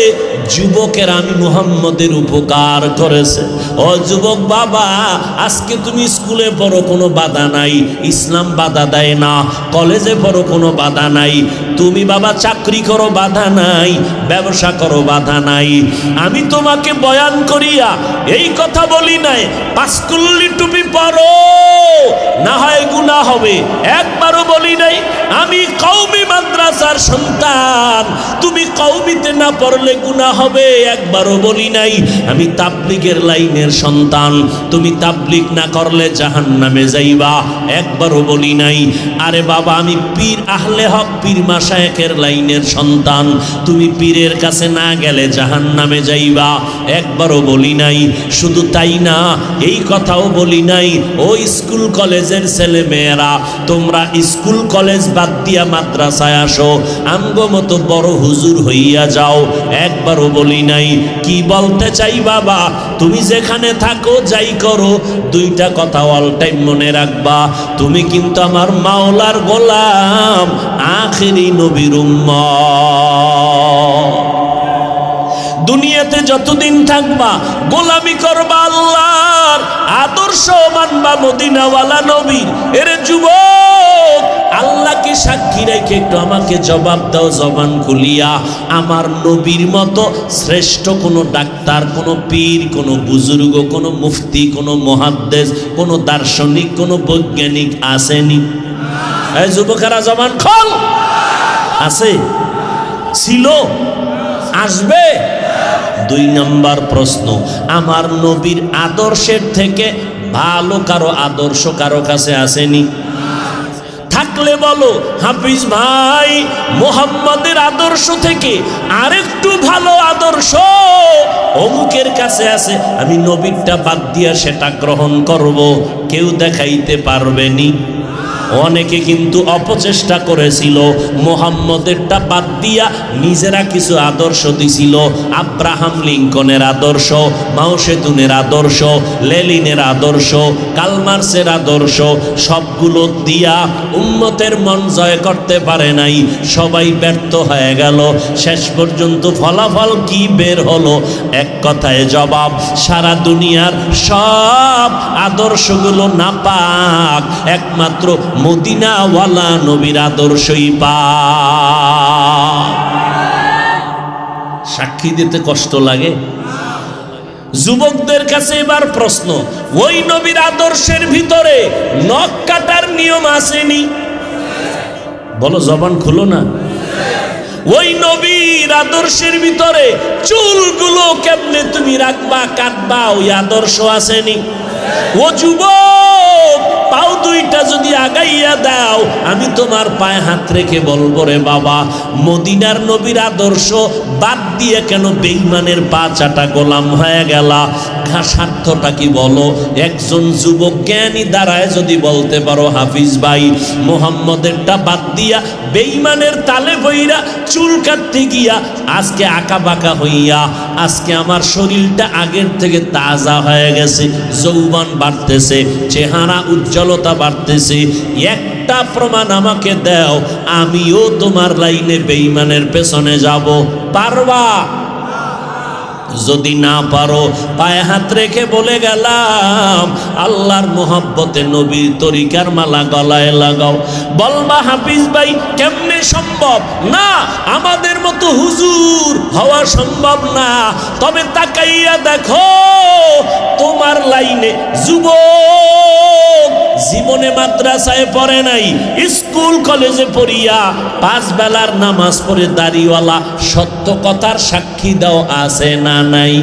যুবকের আমি মুহাম্মদের উপকার করেছে। ও যুবক বাবা, আজকে তুমি স্কুলে পড়ো কোনো বাধা নাই, ইসলাম বাধা দেয় না। কলেজে পড়ো কোনো বাধা নাই, তুমি বাবা চাকরি করো বাধা নাই, ব্যবসা করো বাধা নাই। আমি তোমাকে বয়ান করিয়া এই কথা বলি নাই পাঁচকুল্লি টুপি পরো, না হয় গুনাহ হবে, একবারও বলি নাই। আমি কওমি মাদ্রাসার সন্তান, তুমি কওমিতে না পড়লে গুনাহ হবে, একবারও বলি নাই। আমি তাবলীগের লাইনের সন্তান, তুমি তাবলীগ না করলে জাহান্নামে যাইবা, একবারও বলি নাই। আরে বাবা, আমি পীর আহলে হক পীর মাশায়েখের লাইনের সন্তান, তুমি পীরের কাছে না গেলে জাহান্নামে যাইবা, একবারও বলি নাই। শুধু তাই না, এই কথাও বলি নাই ও স্কুল কলেজের ছেলে মেয়েরা, তোমরা স্কুল কলেজ বাদ দিয়া মাদ্রাসায় আসো, আমগো মতো বড় হুজুর হইয়া যাও, একবারও বলি নাই। কি বলতে চাই বাবা, তুমি যেখানে থাকো যাই করো, দুইটা কথা অল টাইম মনে রাখবা, তুমি কিন্তু আমার মাওলার গোলাম, আখিরি নবীর উম্মত। দুনিয়াতে যতদিন থাকবা গোলামি করবা আল্লাহর, আদর্শ মানবা মদিনাওয়ালা নবীর। এর যুবক, আল্লাহকে সাক্ষী রেখে একটু আমাকে জবাব দাও জবান খুলিয়া, আমার নবীর মতো শ্রেষ্ঠ কোনো ডাক্তার, কোনো পীর, কোনো বুজুর্গ, কোনো মুফতি, কোনো মুহাদ্দিস, কোনো দার্শনিক, কোনো বৈজ্ঞানিক আসেনি? এই যুবকেরা জবান খোল। আছে? ছিল? আসবে? দুই নাম্বার প্রশ্ন, আমার নবীর আদর্শের থেকে ভালো কারো আদর্শ কারো কাছে আসেনি? থাকলে বলো হাফিজ ভাই, মুহাম্মাদের আদর্শ থেকে আরেকটু ভালো আদর্শ অমুকের কাছে আছে, আমি নবীরটা বাদ দিয়া সেটা গ্রহণ করব। কেউ দেখাইতে পারবেনি। অনেকে কিন্তু অপচেষ্টা করেছিল, মুহাম্মদেরটা বাদ দিয়া নিজেরা কিছু আদর্শ দিছিল। আব্রাহাম লিঙ্কনের আদর্শ, মাও সেতুনের আদর্শ, লেনিনের আদর্শ, কালমার্সের আদর্শ, সবগুলো দিয়া উম্মতের মন জয় করতে পারে নাই, সবাই ব্যর্থ হয়ে গেল। শেষ পর্যন্ত ফলাফল কি বের হলো? এক কথায় জবাব, সারা দুনিয়ার সব আদর্শগুলো নাপাক, একমাত্র মদিনাওয়ালা নবীর আদর্শই পাক। সাক্ষী দিতে কষ্ট লাগে? যুবকদের কাছে এবার প্রশ্ন, ওই নবীর আদর্শের ভিতরে নখ কাটার নিয়ম আসেনি? বলো, জবান খুলো না। ওই নবীর আদর্শের ভিতরে চুলগুলো কেমনে তুমি রাখবা, কাটবা, ওই আদর্শ আসেনি? ও যুবক, পাও দুইটা যদি আগাইয়া দাও, আমি তোমার পায়ে হাত রেখে বলবো, রে বাবা, মদিনার নবীর আদর্শ বাদ দিয়ে কেন বেঈমানের পা চাটা গোলাম হয়ে গেলা? স্বার্থটা কি বলো? একজন যুবক জ্ঞানী দাঁড়ায় যদি বলতে পারো, হাফিজ ভাই, মোহাম্মদেরটা বাদ দিয়া বেঈমানের তালে বইরা চুল কাটতে গিয়া আজকে আঁকা বাঁকা হইয়া আজকে আমার শরীরটা আগের থেকে তাজা হয়ে গেছে, যৌবন বাড়তেছে, চেহারা উজ্জ্বলতা বাড়তেছে, একটা প্রমাণ আমাকে দাও, আমিও তোমার লাইনে বেঈমানের পেছনে যাব। পারবা? যদি না পারো, পায়ে হাত রেখে বলে গেলাম, আল্লাহর মোহাব্বতে নবীর তরিকার মালা গলায় লাগাও। বলবা, হাফিজ ভাই কেমনে সম্ভব? না, আমাদের মতো হুজুর হওয়া সম্ভব না। তবে তাকাইয়া দেখো, তোমার লাইনে যুবক জীবনে মাদ্রাসায় পড়ে নাই, স্কুল কলেজে পড়িয়া 5 বেলার নামাজ পড়ে দাড়িওয়ালা, সত্য কথার সাক্ষী দাও আছে না নাই?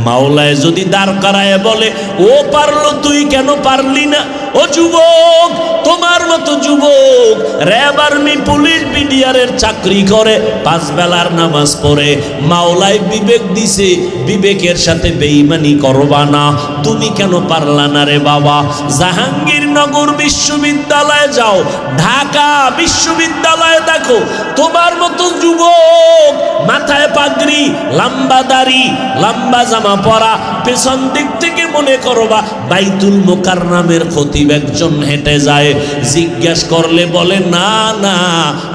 মাওলায় যদি দাঁড় করায় বলে, ও পারলো, তুই কেন পারলি না? ও যুবক, তোমার মতো যুবক র্যাব, আর্মি, পুলিশ, বিডিআরের চাকরি করে, 5 বেলার নামাজ পড়ে, মাওলায় বিবেক দিছে, বিবেকের সাথে বেঈমানি করবা না, তুমি কেন পারলা না রে বাবা? জাহাঙ্গীরনগর বিশ্ববিদ্যালয়ে যাও, ঢাকা বিশ্ববিদ্যালয়ে দেখো, তোমার মতো যুবক মাথায় পাগড়ি, লম্বা দাড়ি, লম্বা জামা পরা, পেছন দিক থেকে মনে করবা বাইতুল মুকাররমের খতিব একজন হেঁটে যায়, জিজ্ঞেস করলে বলে, না না,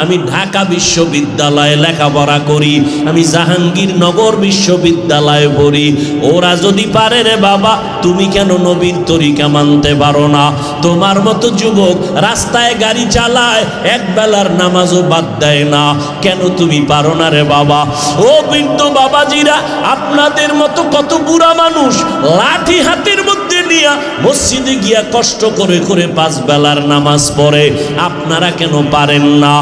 আমি ঢাকা বিশ্ববিদ্যালয়ে লেখাপড়া করি, আমি জাহাঙ্গীরনগর বিশ্ববিদ্যালয়ে পড়ি। ওরা যদি পারে রে বাবা, তুমি কেন নবীর তরিকা মানতে পারো না? তোমার মতো যুবক রাস্তায় গাড়ি চালায়, 1 বেলার নামাজও বাদ দেয় না, কেন তুমি পারো না রে বাবা? ও বৃদ্ধ বাবাজিরা, আপনাদের মতো কত বুড়া মানুষ লাঠি হাতের মধ্যে নিয়ে মসজিদে গিয়া কষ্ট করে করে 5 বেলার নামাজ পড়ে, আপনারা কেন পারেন না?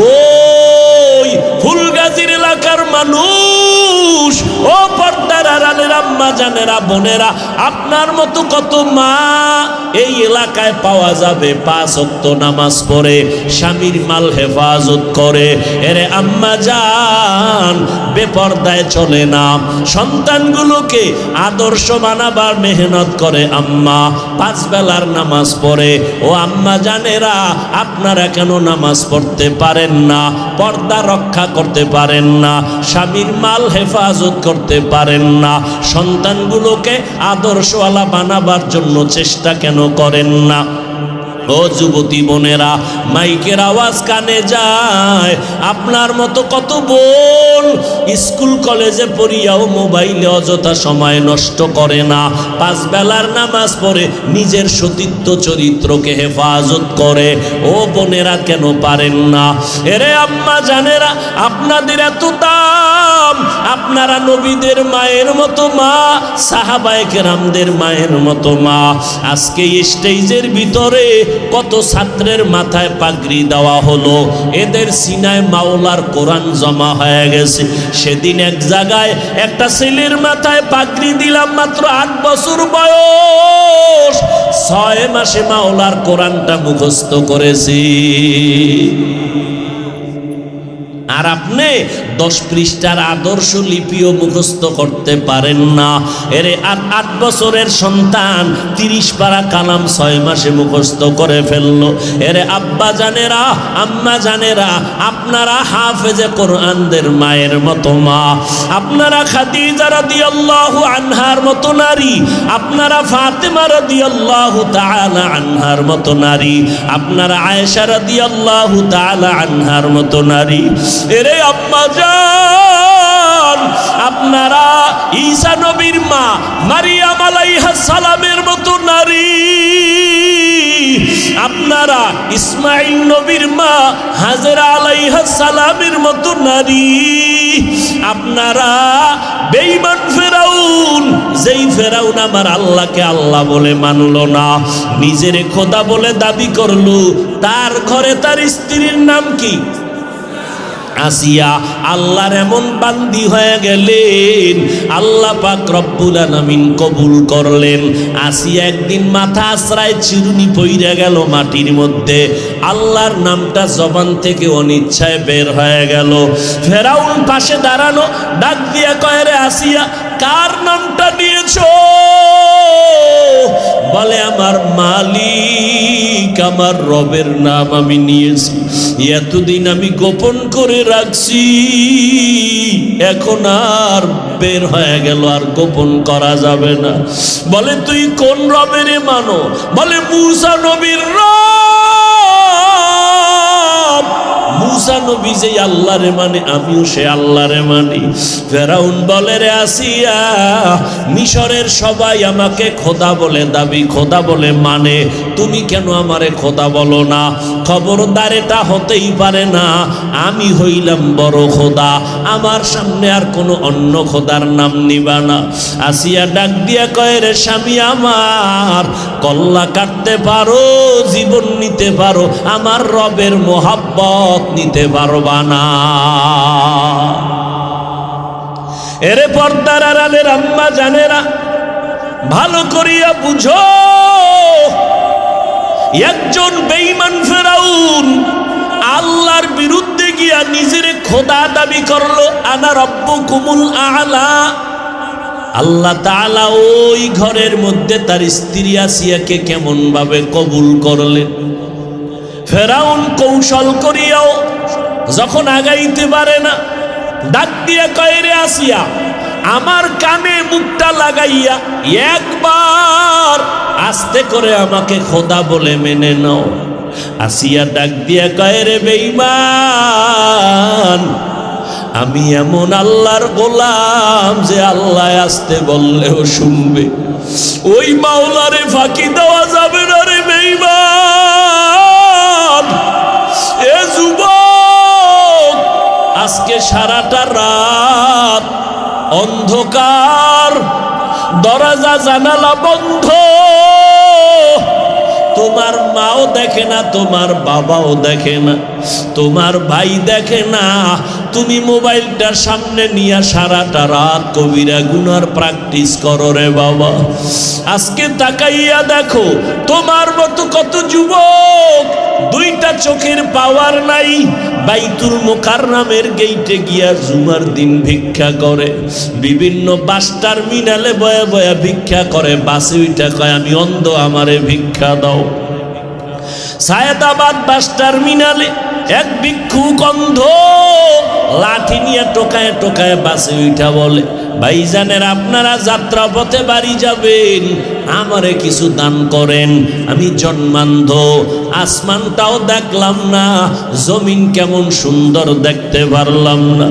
ওই ফুলগাজীর এলাকার মানুষ, ও পর্দার আড়ালের আম্মা জানেরা, বোনেরা, আপনার মতো কত মা এই এলাকায় পাওয়া যাবে 5 ওয়াক্ত নামাজ পড়ে, স্বামীর মাল হেফাজত করে, এরে আম্মা জান বেপর্দায় চলে না, সন্তানগুলোকে আদর্শ বানাবার মেহনত করে আম্মা, 5 বেলার নামাজ পড়ে। ও আম্মা জানেরা, আপনারা কেন নামাজ পড়তে পারেন না? পর্দা রক্ষা করতে পারেন না, স্বামীর মাল হেফাজত করতে পারেন না, সন্তানগুলোকে আদর্শওয়ালা বানাবার জন্য চেষ্টা কেন করেন না? ও যুবতী বোনেরা, মাইকের আওয়াজ কানে যায়, আপনার মতো কত বোন স্কুল কলেজে পড়িয়াও মোবাইলে অযথা সময় নষ্ট করে না, 5 বেলার নামাজ পড়ে নিজের সতীত্ব চরিত্রকে হেফাজত করে। ও বোনেরা কেন পারেন না? এরে আম্মা জানেরা, আপনাদের এত দাম, আপনারা নবীদের মায়ের মতো মা, সাহাবায়ে কেরামদের মায়ের মতো মা। আজকে স্টেজের ভিতরে কত ছাত্রের মাথায় পাগড়ি দেওয়া হলো, এদের সিনায় মাওলার কোরআন জমা হয়ে গেছে। সেদিন এক জায়গায় একটা ছেলের মাথায় পাগড়ি দিলাম, মাত্র 8 বছর বয়স, 6 মাসে মাওলার কোরআনটা মুখস্থ করেছি। আর আপনি 10 পৃষ্ঠার আদর্শ লিপিও মুখস্থ করতে পারেন না। এরে 8 বছরের সন্তান 30 পারা কালাম 6 মাসে মুখস্থ করে ফেললো। এরে আব্বা জানেরা, আম্মা জানেরা, আপনারা হাফেজে কোরআনদের মায়ের মতো মা, আপনারা খাদিজা রাদিয়াল্লাহু আনহার মতো নারী, আপনারা ফাতেমা রাদিয়াল্লাহু তাআলা আনহার মতো নারী, আপনারা আয়েশা রাদিয়াল্লাহু তাআলা আনহার মতো নারী। এরে আম্মা জান, আপনারা ঈসা নবীর মা মারিয়াম আলাইহিস সালামের মতো নারী, আপনারা ইসমাঈল নবীর মা হাজেরা আলাইহিস সালামের মতো নারী, আপনারা বেঈমান ফেরাউন, যেই ফেরাউন আমার আল্লাহকে আল্লাহ বলে মানলো না, নিজের খোদা বলে দাবি করলো, তার ঘরে তার স্ত্রীর নাম কি? আসিয়া আল্লাহর এমন বান্দি হয়ে গেলেন, আল্লাহ পাক রব্বুল আলামিন কবুল করলেন। আসিয়া একদিন মাথা আশ্রায় চিরুনি পইরা গেল মাটির মধ্যে, আল্লাহর নামটা জবান থেকে অনিচ্ছায় বের হয়ে গেল। ফেরাউন পাশে দাঁড়ানো, ডাক দিয়া কয়, রে আসিয়া, কার নামটা নিয়েছো? বলে, আমার মালিক, আমার রবের নাম আমি নিয়েছি। এতদিন আমি গোপন করে রাখছি, এখন আর বের হয়ে গেল, আর গোপন করা যাবে না। বলে, তুই কোন রবের মানো? বলে, মূসা নবীর রব। মূসা নবী যে আল্লাহরে মানে, আমিও সে আল্লাহরে মানি। ফেরাউন বলে, রে আসিয়া, মিশরের সবাই আমাকে খোদা বলে দাবি, খোদা বলে মানে, তুমি কেন আমারে খোদা বলো না? খবরদার, এটা হতেই পারে না। আমি হইলাম বড় খোদা, আমার সামনে আর কোনো অন্য খোদার নাম নিবা না। আসিয়া ডাক দিয়া কয়, রে স্বামী আমার, কল্লা কাটতে পারো, জীবন নিতে পারো, আমার রবের মোহাব্বত নিতে পারবা না। এরে পর্দার আড়ালের আম্মা জানেরা, ভালো করিয়া বুঝো, একজন বেঈমান ফেরাউন আল্লাহর বিরুদ্ধে গিয়া নিজের খোদা দাবি করলো, আনা রব্বুকুমুল আ'লা। আল্লাহ তাআলা ওই ঘরের মধ্যে তার স্ত্রী আসিয়াকে কেমন ভাবে কবুল করলেন। ফেরাউন কৌশল করিয়াও যখন আগাইতে পারে না, ডাক দিয়া কয়, রে আসিয়া, আমার কানে মুখটা লাগাইয়া একবার আস্তে করে আমাকে খোদা বলে মেনে নাও। আসিয়া ডাক দিয়া কয়, রে বেঈমান, আমি এমন আল্লাহর গোলাম যে আল্লাহ আসতে বললেও শুনবে, ওই মাওলারে ফাঁকি দেওয়া যাবে না রে বেঈমান। এ যুবক, আজকে সারাটা রাত অন্ধকার, দরজা জানালা বন্ধ, তোমার মাও দেখে না, তোমার বাবাও দেখে না, তোমার ভাই দেখে না, তুমি মোবাইলটার সামনে নিয়ে সারাটা রাত কবিরা গুনার প্র্যাকটিস করো রে বাবা। আজকে তাকাইয়া দেখো, তোমার মতো কত যুবক দুইটা চোখের পাওয়ার নাই, বাইতুল মুকাররমের গেইটে গিয়া জুমার দিন ভিক্ষা করে, বিভিন্ন বাস টার্মিনালে বয়া বয়া ভিক্ষা করে, বাসে উইটা কয়, আমি অন্ধ, আমারে ভিক্ষা দাও। সায়েদাবাদ বাস টার্মিনালে এক ভিক্ষুক অন্ধ লাঠি নিয়ে টোকায় টোকায় বাসে উঠা বলে, ভাইজানের, আপনারা যাত্রা পথে বাড়ি যাবেন, আমারে কিছু দান করেন, আমি জন্মান্ধ, আসমানটাও দেখলাম না, জমিন কেমন সুন্দর দেখতে পারলাম না,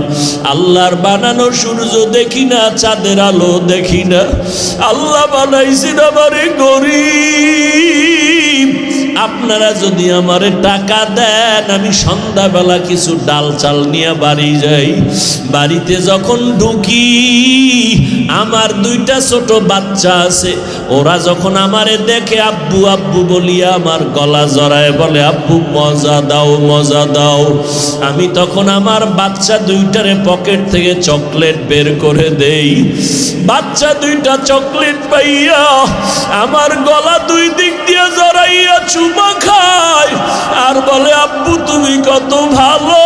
আল্লাহর বানানো সূর্য দেখি না, চাঁদের আলো দেখি না, আল্লাহ বানাইছেন আমারে গরিব, আপনারা যদি আমারে টাকা দেন, আমি সন্ধ্যাবেলা কিছু ডাল চাল নিয়ে বাড়ি যাই। বাড়িতে যখন ঢুকি, আমার দুইটা ছোট বাচ্চা আছে, ওরা যখন আমারে দেখে আব্বু আব্বু বলিয়া আমার গলা জড়ায় বলে, আব্বু মজা দাও, মজা দাও। আমি তখন আমার বাচ্চা দুইটারে পকেট থেকে চকলেট বের করে দেই। বাচ্চা দুইটা চকলেট পাইয়া আমার গলা দুই দিক দিয়ে জড়াইয়া চুমা খায় আর বলে, আব্বু তুমি কত ভালো,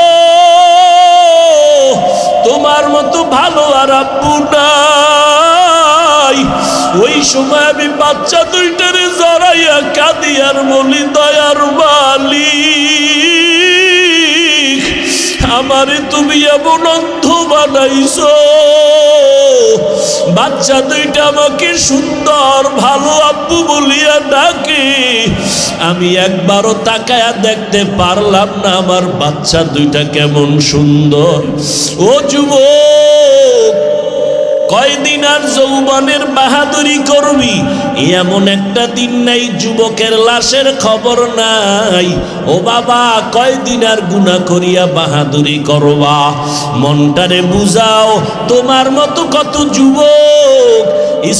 তোমার মতো ভালো আর আব্বু নাই। ওই সময় আমি বাচ্চা দুইটারে জড়াইয়া কাঁদি আর বলি, দয়ার মালিক, আমারে তুমি এমন অন্ধ বানাইছো। বাচ্চা দুইটা আমাকে সুন্দর ভালো আব্বু বলিয়া ডাকে, আমি একবারও তাকায়া দেখতে পারলাম না আমার বাচ্চা দুইটা কেমন সুন্দর। ও যুবক, কয়দিন আর যৌবনের বাহাদুরি করবি? এমন একটা দিন নাই যুবকের লাশের খবর নাই। ও বাবা, কয়দিন আর গুনাহ করিয়া বাহাদুরি করবা? মনটারে বুঝাও। তোমার মতো কত যুবক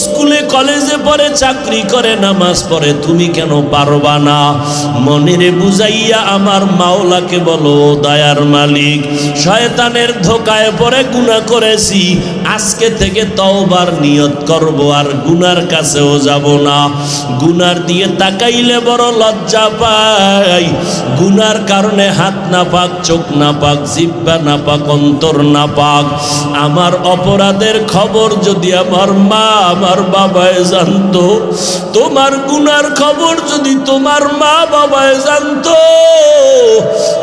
স্কুলে কলেজে পড়ে, চাকরি করে, নামাজ পড়ে, তুমি কেন পারবা না? মনেরে বুঝাইয়া আমার মাওলাকে বলো, দয়ার মালিক, শয়তানের ধোকায় পড়ে গুনাহ করেছি, আজকে থেকে তওবার নিয়ত করব, আর গুনার কাছেও যাব না। গুনার দিয়ে তাকাইলে বড় লজ্জা পাই। গুনার কারণে হাত না পাক, চোখ না পাক, জিহ্বা না পাক, অন্তর না পাক। আমার অপরাধের খবর যদি আমার মা আমার বাবায় জানতো, তোমার গুনার খবর যদি তোমার মা বাবায় জানতো,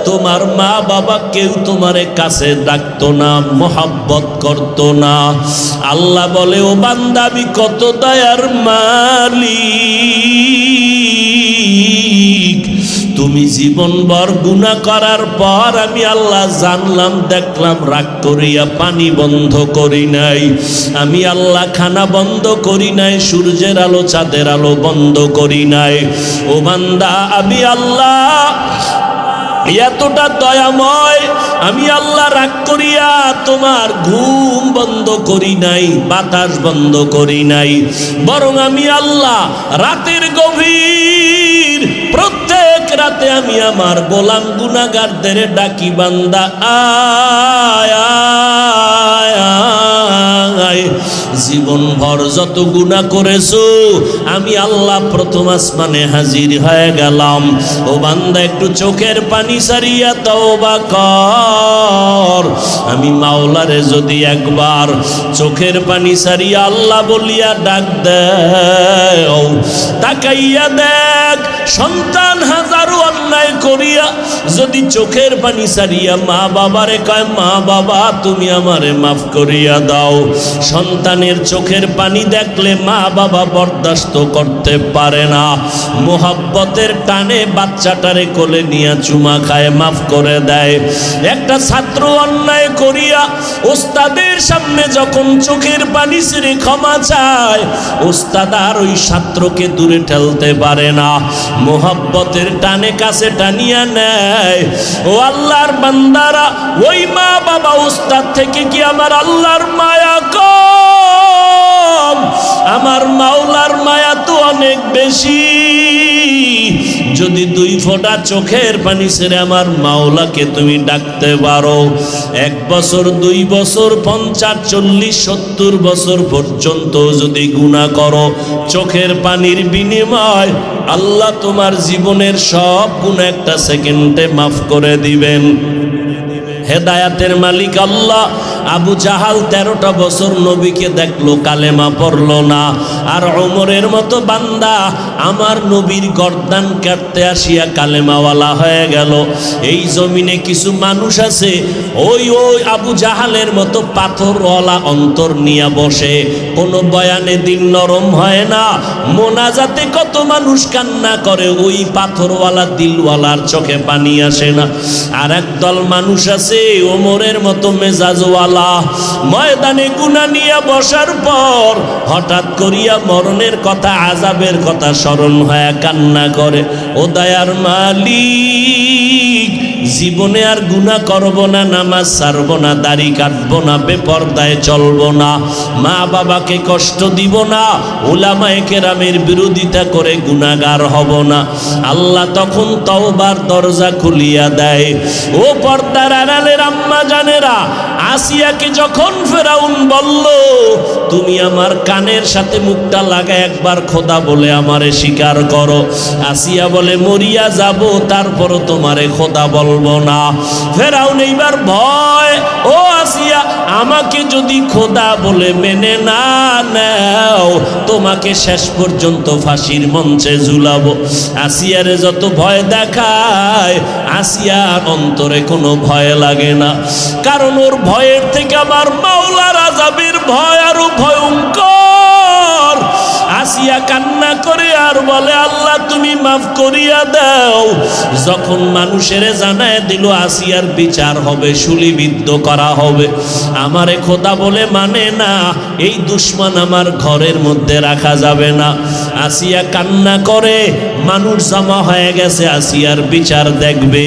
তোমার মা বাবা কেউ তোমারে কাছে ডাকতো না, মোহাব্বত করতো না। আল্লাহ বলে, ও বান্দা, আমি কত দয়ার মালিক। তুমি জীবনভর গুনাহ করার পর আমি আল্লাহ জানলাম, দেখলাম, রাগ করিয়া পানি বন্ধ করি নাই, আমি আল্লাহ খানা বন্ধ করি নাই, সূর্যের আলো চাঁদের আলো বন্ধ করি নাই। ও বান্দা, আমি আল্লাহ এতটা দয়াময়, আমি আল্লাহ রাগ করিয়া তোমার ঘুম বন্ধ করি নাই, বাতাস বন্ধ করি নাই, বরং আমি আল্লাহ রাতের গভীর প্রত্যেক রাতে আমি আমার গোলাম গুনাহগারদের ডাকি, বান্দা আয় আয় আয়। জীবন ভর যত গুনাহ করেছো আমি আল্লাহ প্রথম আসমানে হাজির হয়ে গেলাম। ও বান্দা, একটু চোখের পানি সারিয়া তওবা কর। আমি মাওলারে যদি একবার চোখের পানি সারিয়া আল্লাহ বলিয়া ডাক দেও, তাকাইয়া দেখ, সন্তান হাজারো অন্যায় করিয়া যদি চোখের পানি সারিয়া মা বাবারে কয়, মা বাবা তুমি আমারে মাফ করিয়া দাও, সন্তানের চোখের পানি দেখলে মা বাবা বরদাস্ত করতে পারে না, মোহাব্বতের টানে বাচ্চাটারে কোলে নিয়ে চুমা খায়, মাফ করে দেয়। একটা ছাত্র অন্যায় করিয়া ওস্তাদের সামনে যখন চোখের পানি ছেড়ে ক্ষমা চায়, ওস্তাদ আর ওই ছাত্রকে দূরে ঠেলতে পারে না, মোহাব্বতের টানে কাছে টানিয়া নেয়। ও আল্লাহর বান্দারা, ওই মা বাবা ওস্তাদ থেকে কি আমার আল্লাহর মায়া কম? আমার মাওলার মায়া তো অনেক বেশি। যদি দুই ফোঁটা চোখের পানি ছেড়ে আমার মাওলাকে তুমি ডাকতে পারো, 1 বছর 2 বছর 50 40 70 বছর পর্যন্ত যদি গুনাহ করো, চোখের পানির বিনিময় আল্লাহ তোমার জীবনের সব গুনাহ একটা সেকেন্ডে মাফ করে দিবেন। হেদায়াতের মালিক আল্লাহ। আবু জাহাল 13টা বছর নবীকে দেখলো, কালেমা পড়লো না, আর ওমরের মতো বান্দা আমার নবীর গর্দান কাটতে আসিয়া কালেমাওয়ালা হয়ে গেল। এই জমিনে কিছু মানুষ আছে ওই আবু জাহালের মতো পাথরওয়ালা অন্তর নিয়ে বসে, কোনো বয়ানে দিল নরম হয় না, মোনাজাতে কত মানুষ কান্না করে, ওই পাথরওয়ালা দিলওয়ালার চোখে পানি আসে না। আর একদল মানুষ আছে ওমরের মতো মেজাজওয়ালা, ময়দানে গুনাহ নিয়ে বসার পর হঠাৎ করিয়া মরণের কথা, আযাবের কথা স্মরণ হয়ে কান্না করে। ও দয়ার মালিক, জীবনে আর গুনাহ করব না, নামাজ ছাড়ব না, দাড়ি কাটব না, বেপরদায় চলব না, মা বাবাকে কষ্ট দিব না, উলামায়ে কেরামের বিরোধিতা করে গুনাহগার হব না। আল্লাহ তখন তওবার দরজা খুলিয়া দেয়। ও পর্দার আড়ালের আম্মা জানেরা, আসিয়াকে যখন ফেরাউন বলল, তুমি আমার কানের সাথে মুখটা লাগা একবার খোদা বলে আমারে স্বীকার করো, আসিয়া বলে, মরিয়া যাব তারপরও তোমারে খোদা বলবো না। ফেরাউন এইবার ভয়, ও আসিয়া, আমাকে যদি খোদা বলে মেনে না নাও, তোমাকে শেষ পর্যন্ত ফাঁসির মঞ্চে ঝুলাবো। আসিয়ারে যত ভয় দেখায়, আসিয়ার অন্তরে কোনো ভয় লাগে না, কারণ ওর ভয়ের থেকে আমার মাওলার আযাবের ভয় আরো ভয়ঙ্কর। আসিয়া কান্না করে আর বলে আল্লাহ তুমি মাফ করিয়া দাও। যখন মানুষের জানায় দিল আসিয়ার বিচার হবে, শুলিবিদ্ধ করা হবে, আমারে খোদা বলে মানে না, এই দুশ্মন আমার ঘরের মধ্যে রাখা যাবে না। আসিয়া কান্না করে, মানুষ জমা হয়ে গেছে আসিয়ার বিচার দেখবে।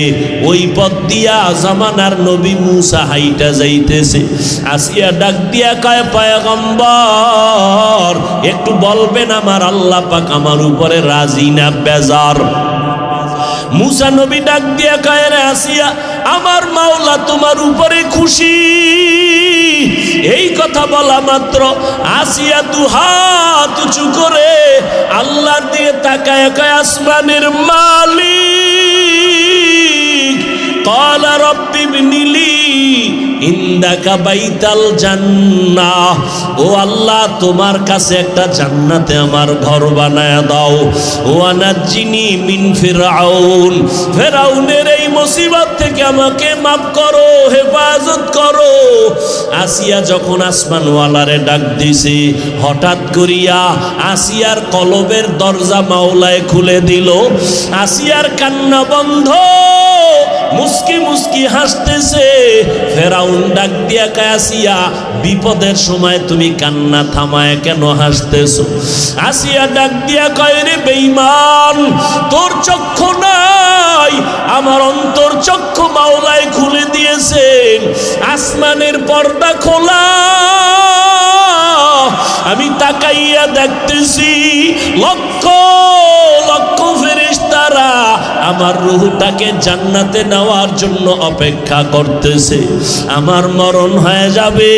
ওই পথ দিয়া জামানার নবী মুসা হাইটা যাইতেছে। আসিয়া ডাক দিয়া কয় পয়গম্বর একটু বলবেন আমার আল্লাহ পাক আমার উপরে রাজি না বেজার? মুসা নবী ডাক দিয়া কয় রে আসিয়া আমার মাওলা তোমার উপরে খুশি। এই কথা বলা মাত্র আসিয়া দু হাত উঁচু করে আল্লাহর দিকে তাকায় কয় আসমানের মালিক ক্বালা রাব্বি ইবনিলি ইনদাকা বাইতাল জান্নাহ, ও আল্লাহ তোমার কাছে একটা জান্নাতে আমার ঘর বানায় দাও। ওয়া নাজ্জিনি মিন ফিরআউন, ফিরআউনের এই মুসিবত থেকে আমাকে মাফ করো, হেফাজত করো। আসিয়া যখন আসমানওয়ালারে ডাক দিছে, হঠাৎ করিয়া আসিয়ার কলবের দরজা মাওলায় খুলে দিল। আসিয়ার কান্না বন্ধ, মুস্কি মুস্কি হাসতেছে। ফেরাউন ডাক দিয়া কয় আসিয়া বিপদের সময় তুমি কান্না থামায় কেন হাসতেছো? আসিয়া ডাক দিয়া কয় রে বেঈমান, তোর চক্ষু নাই, আমার অন্তর চক্ষু মাওলায় খুলে দিয়েছেন। আসমানের পর্দা খোলা, আমি তাকাইয়া দেখতেছি লক্ষ লক্ষ ফেরেশতারা আমার রূহটাকে জান্নাতে নেওয়ার জন্য অপেক্ষা করতেছে। আমার মরণ হয়ে যাবে,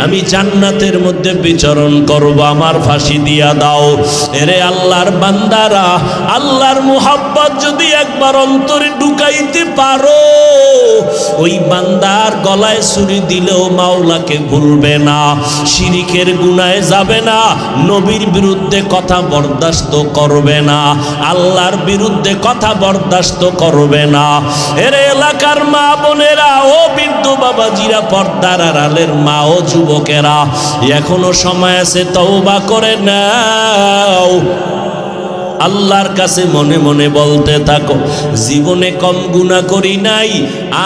আমি জান্নাতের মধ্যে বিচরণ করব, আমার ফাঁসি দিয়া দাও। এরে আল্লাহর বান্দারা, আল্লাহর মুহাব্বত যদি একবার অন্তরে ঢুকাইতে পারো, ওই বান্দার গলায় ছুরি দিলেও মাওলাকে ভুলবে না, শিরিকের গুনাহে যাবে না, নবীর বিরুদ্ধে কথা বরদাস্ত করবে না, আল্লাহর বিরুদ্ধে কথা বরদাস্ত করবে না। এর এলাকার মা বোনেরা, ও বৃদ্ধ বাবাজিরা, পর্দার আড়ালের মা ও যুবকেরা, এখনো সময় আছে, তওবা করে নাও। আল্লাহর কাছে মনে মনে বলতে থাকো, জীবনে কম গুনাহ করি নাই,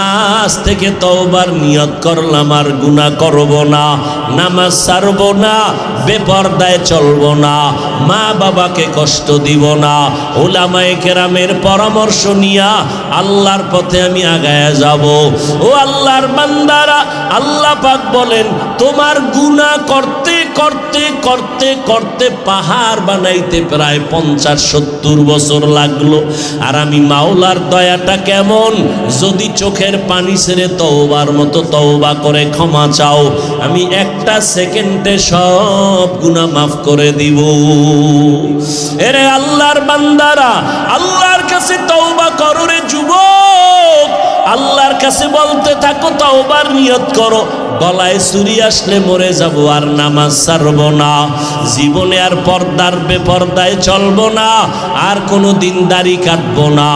আজ থেকে তওবার নিয়ত করলাম আর গুনাহ করব না, নামাজ ছাড়ব না, বেপরদায় চলব না, মা বাবাকে কষ্ট দিব না, উলামায়ে কেরামের পরামর্শ নিয়া আল্লাহর পথে আমি আগায়া যাব। ও আল্লাহর বান্দারা, আল্লাহ পাক বলেন তোমার গুনাহ করতে করতে করতে করতে পাহাড় বানাইতে প্রায় 50-70 বছর লাগলো। আর আমি মাওলার দয়াটা কেমন, যদি চোখের পানি ছেড়ে তওবার মতো তওবা করে ক্ষমা চাও, আমি একটা সেকেন্ডে সব গুনাহ মাফ করে দিব। এরে আল্লাহর বান্দারা, আল্লাহর কাছে তওবা করো রে যুবক, আল্লাহর কাছে বলতে থাকো, তওবার নিয়ত করো, গলায় ছুরি আসলে মরে যাব আর নামাজ ছাড়ব না, জীবনে আর পর্দার বেপর্দায় চলব না, আর কোনো দিন দাড়ি কাটব না,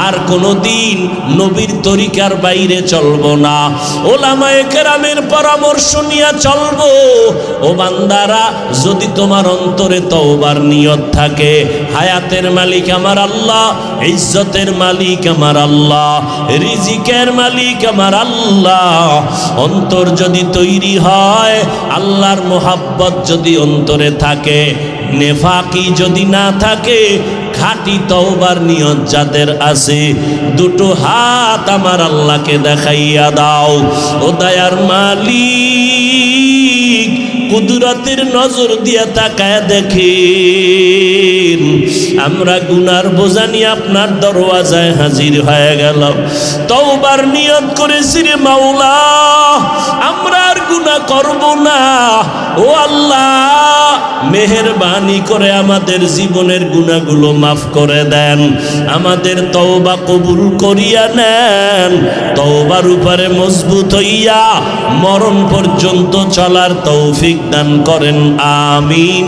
আর কোনো দিন নবীর তরিকার বাইরে চলব না, ওলামায়ে কেরামের পরামর্শ নিয়ে চলব। ও বান্দারা, যদি তোমার অন্তরে তওবার নিয়ত থাকে, হায়াতের মালিক আমার আল্লাহ, ইজ্জতের মালিক আমার আল্লাহ, রিজিকের মালিক আমার আল্লাহ, অন্তর যদি তৈরি হয়, আল্লাহর মোহাব্বত যদি অন্তরে থাকে, নেফাকি যদি না থাকে, খাঁটি তওবার নিয়ত যাদের আছে, দুটো হাত আমার আল্লাহকে দেখাইয়া দাও। ও দয়ার মালিক, কুদরতের নজর দিয়া তাকায় দেখেন, আমরা গুনার বোঝা নিয়ে আপনার দরওয়াজায় হাজির হয়ে গেল, তওবার নিয়ত করেছি রে মাওলা, আমরা আর গুনাহ করব না। ও আল্লাহ, মেহেরবানি করে আমাদের জীবনের গুনাহগুলো মাফ করে দেন, আমাদের তওবা কবুল করিয়া নেন, তওবার উপরে মজবুত হইয়া মরণ পর্যন্ত চলার তৌফিক দান করেন, আমিন।